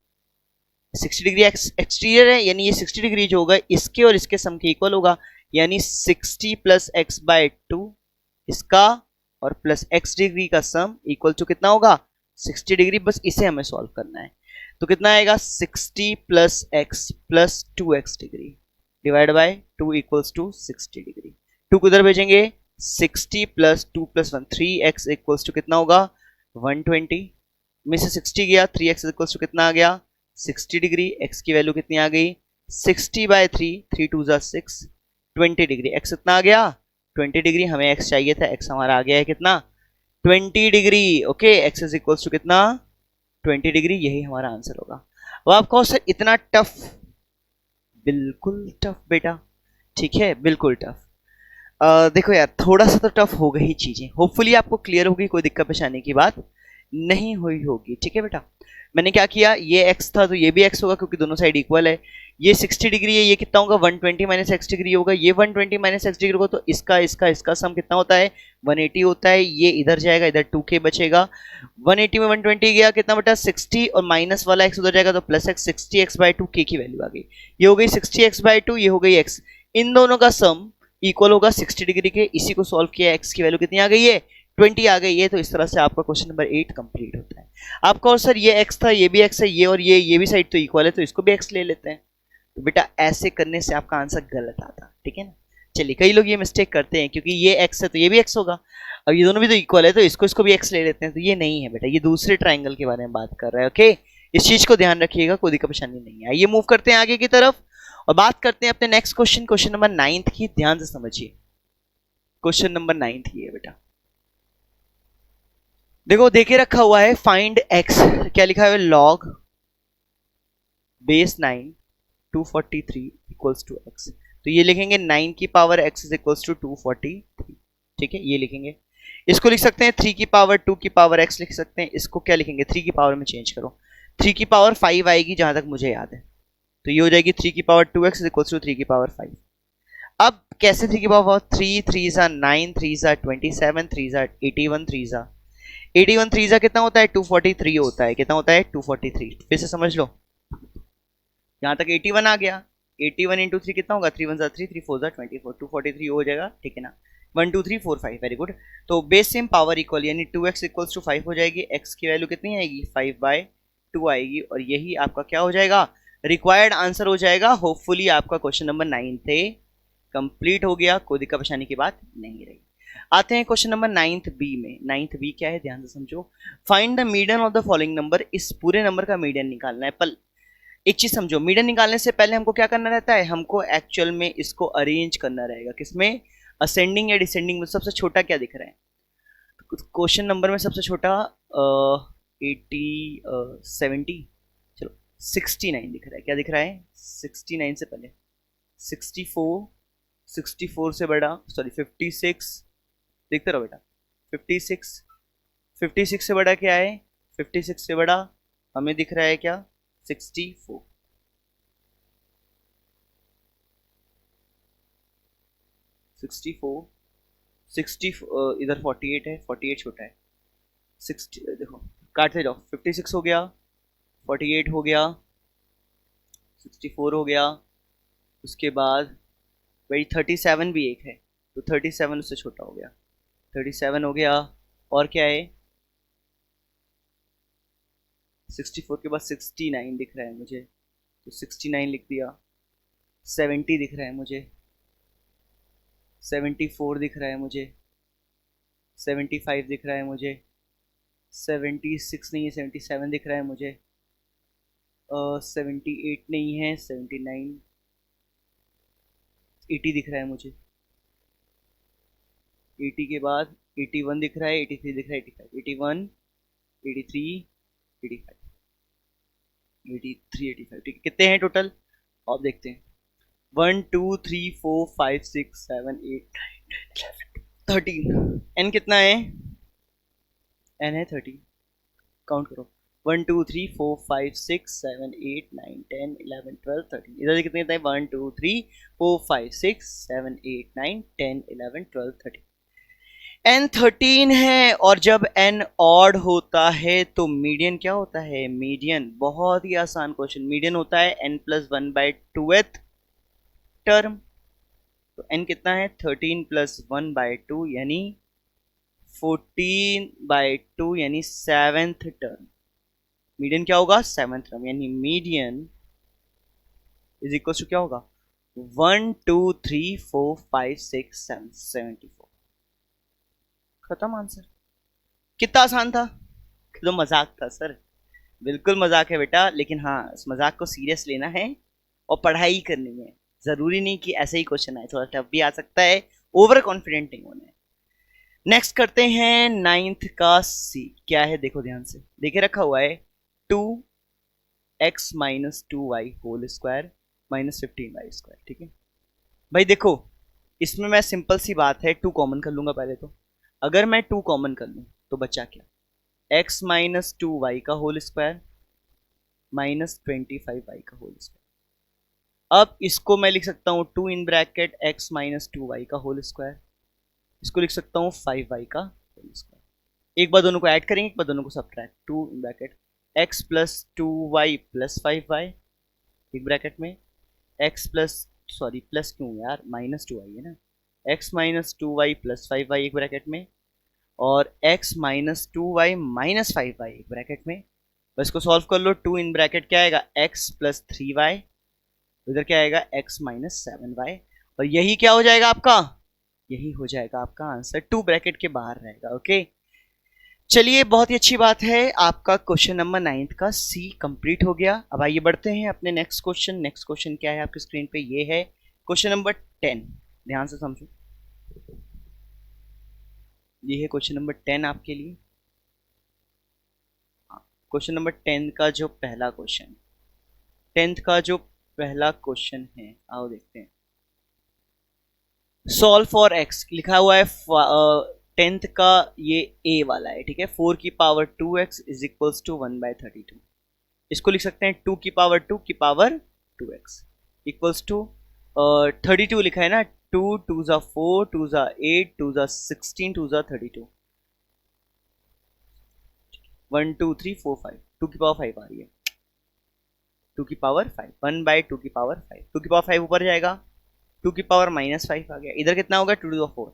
60 डिग्री एक्सटीरियर है, यानी ये 60 डिग्री जो होगा इसके और इसके सम के इक्वल होगा, यानी 60 प्लस एक्स बाय 2 इसका और प्लस एक्स डिग्री का सम इक्वल टू कितना होगा 60 डिग्री। बस इसे हमें सॉल्व करना है, तो कितना आएगा 60 plus X plus 2x degree divide by 2 equals to 60 degree. 2 को उधर भेजेंगे, 60 plus 2 plus 1 3x equals to कितना होगा 120, में से 60 गया 3x इक्वल्स टू कितना आ गया 60 डिग्री। x की वैल्यू कितनी आ गई 60 बाय 3, 3 2 जा 6, 20 डिग्री। x कितना आ गया 20 डिग्री, हमें x चाहिए था, x हमारा आ गया है कितना 20 degree. Okay x is equals to कितना 20 डिग्री, यही हमारा आंसर होगा। अब आप कहो सर इतना टफ, बिल्कुल टफ बेटा, ठीक है बिल्कुल टफ। देखो यार थोड़ा सा तो टफ हो गई चीजें, होपफुली आपको क्लियर होगी, कोई दिक्कत परेशानी की बात नहीं हुई होगी, ठीक है बेटा। मैंने क्या किया, ये x था तो ये भी x होगा क्योंकि दोनों साइड इक्वल है, ये 60 डिग्री है, ये कितना होगा 120 माइनस एक्स डिग्री होगा, ये 120 माइनस एक्स डिग्री होगा, तो इसका सम कितना होता है 180 होता है, ये इधर जाएगा, इधर 2k बचेगा, 180 में 120 गया कितना बेटा 60, और माइनस वाला x उधर जाएगा तो plus x, 60x by 2 k की वैल्यू आ गई, ये हो गई 60x बाय 2, ये हो गई x, इन दोनों का सम इक्वल होगा 60 डिग्री के, इसी को सॉल्व किया, x की वैल्यू कितनी आ गई है 20 आ गई है। तो इस तरह से आपका क्वेश्चन नंबर 8 कंप्लीट होता है। आपका और सर ये x था, ये भी x है, ये और ये भी साइड तो इक्वल है, तो इसको भी x ले लेते हैं। तो बेटा ऐसे करने से आपका आंसर गलत आता, ठीक है ना। चलिए कई लोग ये मिस्टेक करते हैं, क्योंकि ये x है तो ये भी x होगा, अब ये दोनों भी तो इक्वल है तो इसको भी x ले लेते हैं, तो ये नहीं है बेटा, ये दूसरे ट्राइंगल के बारे में बात कर रहा है। ओके इस चीज को ध्यान रखिएगा, कोई दिक्कत परेशानी नहीं है। ये मूव करते हैं आगे की तरफ और बात करते हैं अपने नेक्स्ट क्वेश्चन, क्वेश्चन नंबर 9 की, ध्यान से समझिए। क्वेश्चन नंबर 9 ही है बेटा, देखो देखे रखा हुआ है फाइंड x, क्या लिखा है log base 9 243 equals to x, तो ये लिखेंगे 9 की power x is equals to 243, ठीक है ये लिखेंगे। इसको लिख सकते हैं 3 की पावर 2 की पावर x लिख सकते हैं, इसको क्या लिखेंगे 3 की पावर में चेंज करो, 3 की पावर 5 आएगी जहां तक मुझे याद है, तो ये हो जाएगी 3 की power 2x is equals to 3 की पावर 5। अब कैसे 3 की पावर 3 3 जा 9 3 जा 27 3 जा 81 3 जा 81 3 जा कितना होता है 243 होता है, कितना होता है 243, फिर से समझ लो, यहां तक 81 आ गया, 81 इंटू 3 कितना होगा 3 1 जा 3 3 4 जा 24, 243 हो जाएगा, ठीक है ना, 1 2 3 4 5, वेरी गुड। तो बेस सेम पावर इक्वल, यानी 2x इक्वल्स टू 5 हो जाएगी, x की वैल्यू कितनी आएगी 5 बाय 2 आएगी, और यही आपका क्या हो जाएगा रिक्वायर्ड आंसर हो जाएगा। होपफुली आपका क्वेश्चन नंबर 9 थे कंप्लीट हो गया, कोई दिक्कत परेशानी की बात नहीं रही। आते हैं क्वेश्चन नंबर 9th बी में। 9th बी क्या है ध्यान से समझो, find the median of the following number, इस पूरे नंबर का मीडियन निकालना है। पर एक चीज समझो, मीडियन निकालने से पहले हमको क्या करना रहता है, हमको एक्चुअल में इसको अरेंज करना रहेगा, किसमें असेंडिंग या डिसेंडिंग में। सबसे छोटा क्या दिख रहा है क्वेश्चन नंबर में, सबसे छोटा 80 70, चलो 69 दिख रहा है, क्या दिख रहा है 69 से पहले 64, 64 से बड़ा सॉरी 56, देखते रहो बेटा 56, 56 से बड़ा क्या है 56 से बड़ा हमें दिख रहा है क्या 64, 64, 60 इधर 48 है, 48 छोटा है, 60 देखो काटते जाओ, 56 हो गया, 48 हो गया, 64 हो गया, उसके बाद वही 37 भी एक है, तो 37 उससे छोटा हो गया, 37 हो गया, और क्या है 64 के बाद 69 दिख रहा है मुझे, तो 69 लिख दिया, 70 दिख रहा है मुझे, 74 दिख रहा है मुझे, 75 दिख रहा है मुझे, 76 नहीं है 77 दिख रहा है मुझे, 78 नहीं है 79, 80 दिख रहा है मुझे, 80 के बाद 81 दिख रहा है, 83 दिख रहा है, 85, 81, 83, 85, 83, 85, ठीक है। कितने हैं टोटल? अब देखते हैं। 1 2 3 4 5 6 7 8 13। एन कितना है? एन है 13। काउंट करो। 1 2 3 4 5 6 7 8 9 10 11 12 13। इधर से कितने कितने? 1 2 3 4 5 6 7 8 9 10 11 12 13। एन 13 है, और जब एन ऑड होता है तो मीडियन क्या होता है? मीडियन, बहुत ही आसान क्वेश्चन, मीडियन होता है एन प्लस 1/2th टर्म। तो एन कितना है? 13 प्लस 1/2 यानी 14/2 यानी 7th टर्म। मीडियन क्या होगा? 7th टर्म, यानी मीडियन इज इक्वल टू क्या होगा? 1 2 3 4 5 6 7 74। खत्म आंसर। कितना आसान था? तो मजाक था सर, बिल्कुल मजाक है बेटा, लेकिन हाँ इस मजाक को सीरियस लेना है और पढ़ाई करनी है। जरूरी नहीं कि ऐसे ही क्वेश्चन आए, थोड़ा टफ भी आ सकता है, ओवर कॉन्फिडेंट नहीं होना है। नेक्स्ट करते हैं 9th का सी। क्या है देखो ध्यान से, देखे रखा हुआ है 2x minus 2y whole square minus 15y², ठीक है भाई। देखो इसमें मैं सिंपल सी बात है 2 कॉमन कर लूंगा पहले तो। अगर मैं 2 कॉमन कर लूं तो बचा क्या? x माइनस 2y का होल स्क्वायर माइनस 25y का होल स्क्वायर। अब इसको मैं लिख सकता हूं 2 in bracket x minus 2y का होल स्क्वायर, इसको लिख सकता हूं 5y का होल स्क्वायर। एक बार दोनों को ऐड करेंगे, एक बार दोनों को subtract. 2 in bracket x plus 2y plus 5y एक ब्रैकेट में, x प्लस, सॉरी प्लस क्यों यार, माइनस 2y है ना, x minus 2y plus 5y एक ब्रैकेट में, और x minus 2y minus 5y एक ब्रैकेट में। बस को सॉल्व कर लो। 2 इन ब्रैकेट क्या आएगा? x प्लस 3y, इधर क्या आएगा? x माइनस 7y, और यही क्या हो जाएगा आपका? यही हो जाएगा आपका आंसर, 2 ब्रैकेट के बाहर रहेगा। ओके चलिए, बहुत ही अच्छी बात है, आपका क्वेश्चन नंबर 9th का सी कंप्लीट हो गया। अब आइए बढ़ते हैं अपने नेक्स्ट क्वेश्चन। नेक्स्ट क्वेश्चन क्या है आपकी स्क्रीन पे? ये है क्वेश्चन नंबर 10। ध्यान से समझो, ये है क्वेश्चन नंबर 10 आपके लिए। क्वेश्चन नंबर 10 का जो पहला क्वेश्चन, 10th का जो पहला क्वेश्चन है, आओ देखते हैं। सॉल्व फॉर एक्स लिखा हुआ है 10th का, ये ए वाला है, ठीक है। 4 की power 2x is equals to 1/32। इसको लिख सकते हैं 2 की पावर 2 की पावर 2x इक्वल्स टू 32 लिखा है ना, 2 2 जा 4 2 जा 8 2 जा 16 2 जा 32, 1 2 3 4 5, 2 की पावर 5 आ रही है, 2 की पावर 5, 1/2 की पावर 5, 2 की पावर 5 ऊपर जाएगा, 2 की पावर माइनस 5 आ गया, इधर कितना होगा? 2 टू 4,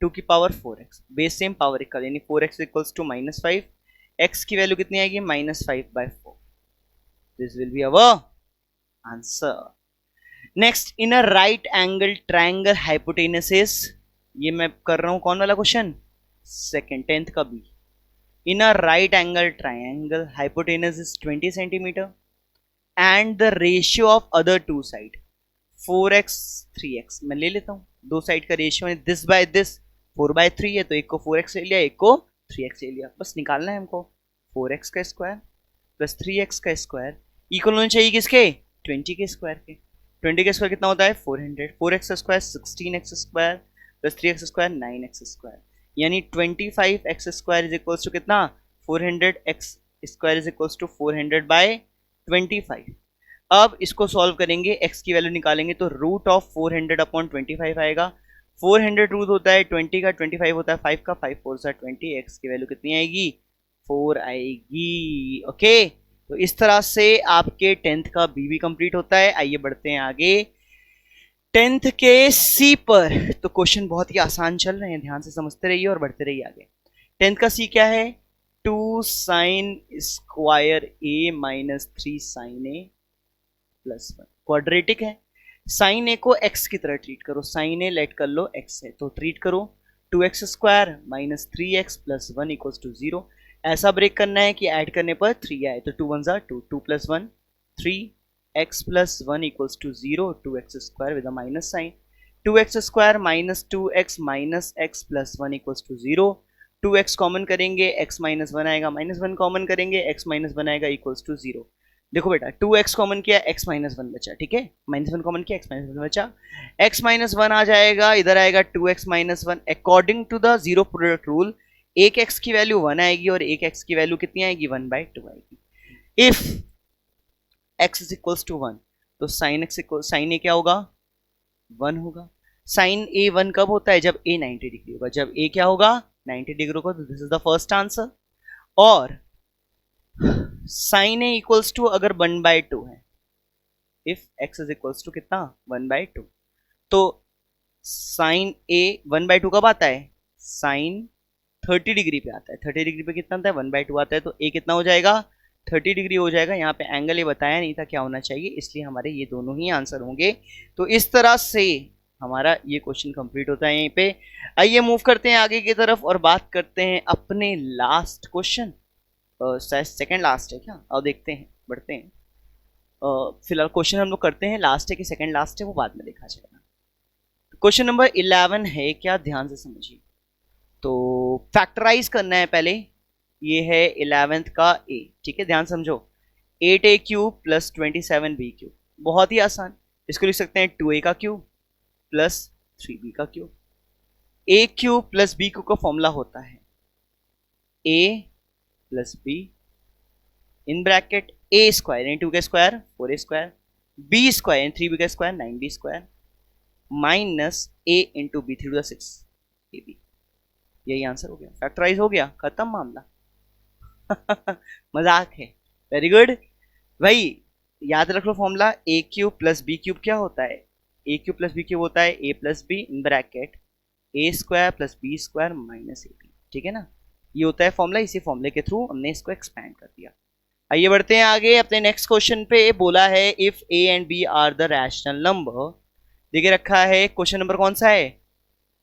2 की power 4x, base same power equal, यानी 4x equals to minus 5, x की वैल्यू कितनी आएगी? Minus 5/4। This will be our answer. Next, in a right angle triangle hypotenuse, ये मैं कर रहा हूं कौन वाला क्वेश्चन? सेकंड, 10th का B. In a right angle triangle hypotenuse is 20 centimetre and the ratio of other two side 4x 3x, मैं ले लेता हूँ दो साइड का रेशियो है दिस बाय दिस, 4/3 है तो एक को 4x ले लिया, एक को 3x ले लिया, बस निकालना है हमको। 4x का स्क्वायर प्लस 3x का स्क्वायर इक्वल होना चाहिए किसके? 20 के स्क्वायर के। 20 का स्क्वायर कितना होता है? 400। 4x का square 16x square plus 3x square 9x square, यानी 25x square is equals to कितना? 400x square is equals to 400/25। अब इसको सॉल्व करेंगे, x की वैल्यू निकालेंगे तो रूट ऑफ 400/25 आएगा। 400 रूट होता है 20 का, 25 होता है 5 का, 5 4 सा 20, x की वैल्यू कितनी आएगी? 4 आएगी। ओके तो इस तरह से आपके 10th का बी भी कंप्लीट होता है। आइए बढ़ते हैं आगे 10th के सी पर। तो क्वेश्चन बहुत ही आसान चल रहे हैं, ध्यान से समझते रहिए और बढ़ते रहिए आगे। 10th का सी क्या है? 2 साइन स्क्वायर ए माइनस 3 साइन ए प्लस 1, क्वाड्रेटिक है। साइन ए को x की तरह ट्रीट करो, साइन ए लेट कर लो x है तो ट्रीट करो 2x square minus 3x plus 1 equals to 0। ऐसा ब्रेक करना है कि ऐड करने पर 3 आए, तो 2 1 जा 2, 2 plus 1 3, x plus 1 equals to 0, 2x square with a minus sign. 2x² minus 2x plus 1 equals to 0। 2x common करेंगे, x माइनस 1 आएगा, माइनस 1 कॉमन करेंगे, x माइनस 1 आएगा इक्वल्स टू 0। देखो बेटा 2x कॉमन किया, x माइनस 1 बचा, ठीक है, माइनस 1 कॉमन किया, x माइनस 1 बचा, x माइनस 1 आ जाएगा, इधर आएगा 2x minus 1। According to the zero product rule एक x की वैल्यू 1 आएगी और एक x की वैल्यू कितनी आएगी, 1/2 आएगी। If x is equals to 1 तो साइन x साइन a क्या होगा, 1 होगा। साइन a 1 कब होता है, जब a 90 डिग्री होगा। जब a क्या होगा, 90 डिग्री होगा, तो this is the first answer. और साइन a इक्वल्स टू अगर 1/2 है, if x is equals to कितना, 1/2, तो साइन a 1/2 कब आता है, साइन 30 डिग्री पे आता है। 30 डिग्री पे कितना आता है, 1/2 आता है, तो a कितना हो जाएगा, 30 डिग्री हो जाएगा। यहाँ पे एंगल ये बताया नहीं था क्या होना चाहिए, इसलिए हमारे ये दोनों ही आंसर होंगे। तो इस तरह से हमारा ये क्वेश्चन कंप्लीट होता है यहीं पे। आइए मूव करते हैं आगे की तरफ और बात करते हैं अपने लास्ट क्वेश्चन, शायद सेकंड लास्ट है क्या, अब देखते हैं, बढ़ते हैं। फिलहाल क्वेश्चन हम लोग करते हैं, लास्ट है कि सेकंड लास्ट है वो बाद में देखा जाएगा। क्वेश्चन नंबर 11 है क्या, ध्यान से समझिए। तो फैक्टराइज करना है पहले, ये है 11th का a, ठीक है, ध्यान समझो। 8a cube plus 27b cube, बहुत ही आसान। इसको लिख सकते हैं 2a का क्यूब प्लस 3b का cube. a cube plus b cube का फॉर्मूला होता है a plus b in bracket a square यानी 2 का square 4a square, b square यानी 3b का square 9b square, minus a into B 3 to the 6 ab। यही answer हो गया, फैक्टराइज हो गया, खत्म मामला। मजाक है, वेरी गुड भाई। याद रख लो formula, a cube plus b cube क्या होता है, a cube plus b cube होता है a plus b in bracket a square plus B square minus ab, ठीक है ना, ये होता है फॉर्मूला। इसी फॉर्मूले के थ्रू हमने इसको एक्सपैंड कर दिया। आइए बढ़ते हैं आगे अपने नेक्स्ट क्वेश्चन पे। बोला है if a and b are the rational number, देखे रखा है क्वेश्चन नंबर कौन सा है,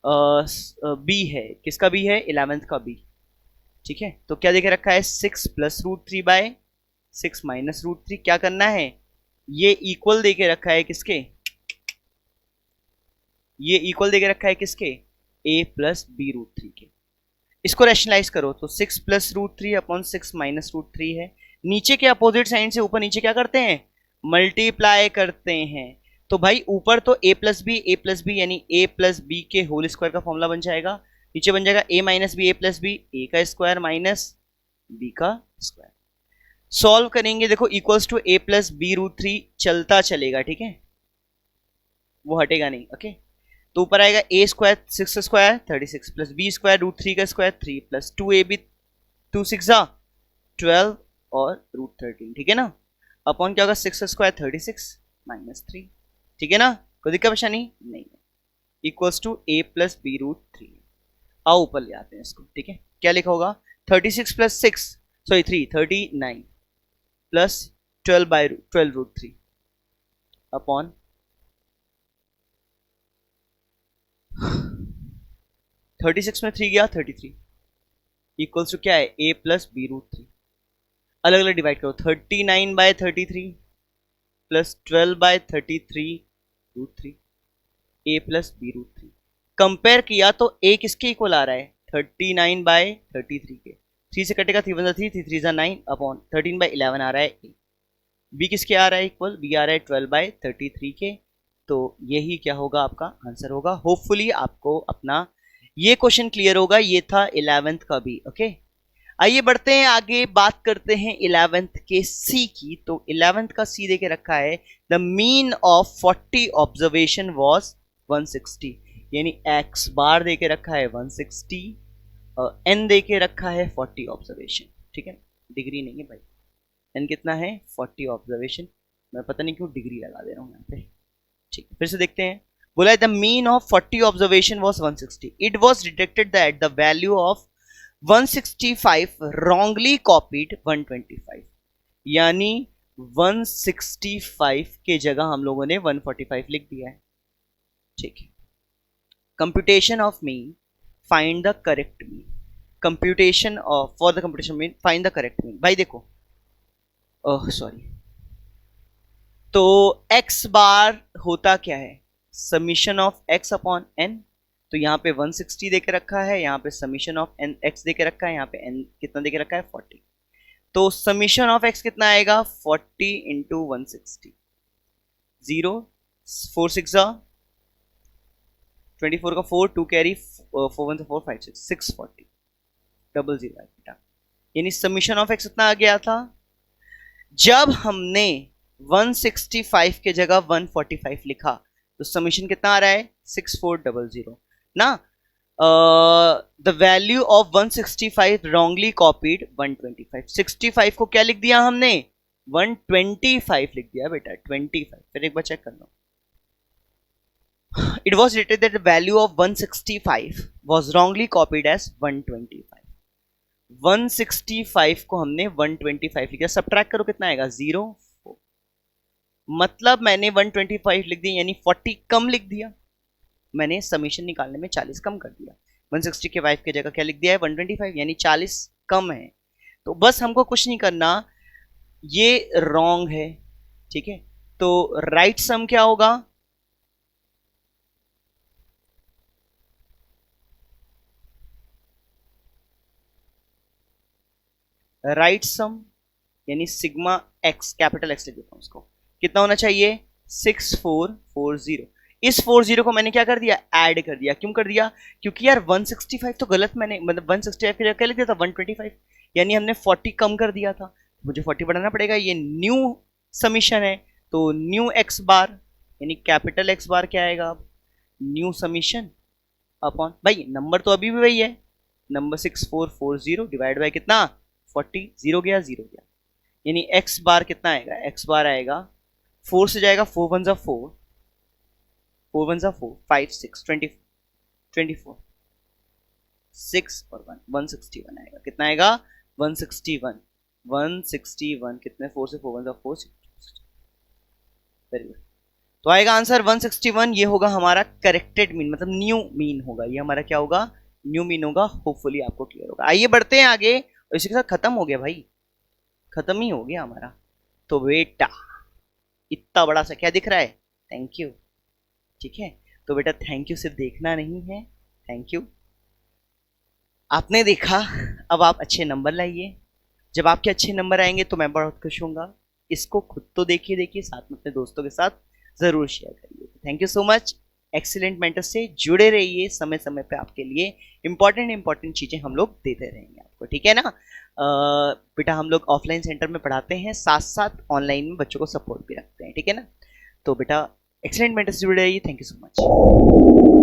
बी है, किसका बी है, 11th का बी, ठीक है। तो क्या देखे रखा है, 6 plus root 3 by 6 minus root 3, क्या करना है, ये इक्वल देके रखा है किसके, ये इक्वल देके रखा है किसके, a प्लस बी रूट 3 के। इसको रैशनलाइज करो तो 6 plus root 3 upon 6 minus root 3 है। नीचे के अपोजिट साइन से ऊपर नीचे क्या करते हैं, मल्टीप्लाई करते हैं। तो भाई ऊपर तो a प्लस बी यानी a प्लस बी के होल स्क्वायर का फॉर्मूला बन जाएगा, नीचे बन जाएगा a minus B a plus B a का स्क्वायर माइनस b का स्क्वायर। सॉल्व करेंगे, देखो equals to a plus B root 3 चलता चलेगा, ठीक है, वो हटेगा नहीं, ओके। तो ऊपर आएगा a square 6 square 36 plus B square root 3 का स्क्वायर 3 प्लस 2ab 2 6 12 और रूट 13, ठीक है ना, अपॉन क्या होगा 6 स्क्वायर 36 माइनस 3, ठीक है ना, कोई दिक्कत परेशानी नहीं है, equals to a plus B root 3। आओ ऊपर ले आते हैं इसको, ठीक है, क्या लिखा होगा 36 plus 6 sorry 3 39 plus 12 root 3 upon 36 में 3 गया 33 इक्वल्स टू क्या है a प्लस बी रूट 3। अलग अलग डिवाइड करो, 39/33 plus 12/33 root 3 a plus B root 3। Compare किया तो a किसके इक्वल आ रहा है, 39/33 के, 3 से कटेगा 3 1 3 3 3 9 अपॉन 13/11 आ रहा है a। b किसके आ रहा है इक्वल, b आ रहा है 12/33 के। तो यही क्या होगा आपका आंसर होगा। होपफुली आपको अपना ये क्वेश्चन क्लियर होगा, ये था 11th का भी, ओके। आइए बढ़ते हैं आगे, बात करते हैं 11th के सी की। तो 11th का सी देके रखा है the mean of 40 observation was 160, यानी एक्स बार देके रखा है 160 और एन देके रखा है 40 ऑब्जर्वेशन, ठीक है, डिग्री नहीं है भाई, एन कितना है 40 ऑब्जर्वेशन, मैं पता नहीं क्यों डिग्री लगा दे रहा हूँ यहाँ पे, ठीक है। फिर से देखते हैं, बोला है the mean of 40 observation was 160, it was detected that the value of 165 wrongly copied 125, यानी 165 के जगह हम लोगों ने 145 लिख दिया है, ठीक है। Computation of mean find the correct mean, computation of for the computation mean find the correct mean. भाई देखो सॉरी, तो x बार होता क्या है, summation of x upon n, तो यहाँ पे 160 देके रखा है, यहाँ पे समीशन ऑफ n x देके रखा है, यहाँ पे n कितना देके रखा है 40, तो समीशन ऑफ x कितना आएगा 40 इंटू 160, 0 4 6 24 का 4 2 कैरी 4 1 4 5 6 640 डबल 0 है बेटा। यानी समीशन ऑफ x कितना आ गया था, जब हमने 165 के जगह 145 लिखा तो समीशन कितना आ रहा है 6400 ना। The value of 165 wrongly copied 125, 65 को क्या लिख दिया हमने 125 लिख दिया बेटा 25, फिर एक बार चेक कर लो। It was written that the value of 165 was wrongly copied as 125, 165 को हमने 125 लिखा, सबट्रैक्ट करो कितना आएगा 0 4, मतलब मैंने 125 लिख दिया यानी 40 कम लिख दिया, मैंने समीशन निकालने में 40 कम कर दिया, 165 के जगह क्या लिख दिया है 125 यानी 40 कम है। तो बस हमको कुछ नहीं करना, ये रॉन्ग है, ठीक है, तो राइट सम क्या होगा, राइट सम यानी सिग्मा एक्स, कैपिटल एक्स लिख देता हूं उसको, कितना होना चाहिए 6440। इस 40 को मैंने क्या कर दिया ऐड कर दिया, क्यों कर दिया, क्योंकि यार 165 तो गलत मैंने, मतलब 165 के जगह क्या लिख दिया था 125, यानी हमने 40 कम कर दिया था, मुझे 40 बढ़ाना पड़ेगा, ये न्यू समीशन है, तो न्यू एक्स बार यानी कैपिटल एक्स बार क्या आएगा अब न्यू समीशन अपॉन, भाई नंबर तो अभी भी वही है, नंबर 6440 डिवाइड बाय कितना 40, 0 गया 0 गया, यानी एक्स बार कितना आएगा, एक्स बार आएगा 4 से जाएगा 4 1 4, 4 1 4 5 6 20 24 6 और 1 161 आएगा, कितना आएगा 161 161, कितने 4 से 4 1 4 6, वेरी गुड, तो आएगा आंसर 161, ये होगा हमारा करेक्टेड मीन, मतलब न्यू मीन होगा, ये हमारा क्या होगा न्यू मीन होगा, होपफुली आपको क्लियर होगा। आइए बढ़ते हैं आगे, और इसी के साथ खत्म हो गया भाई, खत्म ही हो गया हमारा। तो बेटा इतना बड़ा सा क्या दिख रहा है थैंक यू, ठीक है, तो बेटा थैंक यू सिर्फ देखना नहीं है, थैंक यू आपने देखा, अब आप अच्छे नंबर लाइए, जब आपके अच्छे नंबर आएंगे तो मैं बहुत खुश होऊंगा, इसको खुद तो देखिए देखिए, साथ में अपने दोस्तों के साथ जरूर शेयर करिए। Thank you so much, excellent mentor से जुड़े रहिए, समय समय पे आपके लिए इंपॉर्टेंट चीजें हम लोग देते रहेंगे आपको, ठीक है ना। बेटा हम लोग ऑफलाइन सेंटर में पढ़ाते हैं, साथ साथ ऑनलाइन में बच्चों को सपोर्ट भी रखते हैं, ठीक है ना। तो बेटा एक्सीलेंट मेंटर से जुड़े रहिए, थैंक यू सो मच।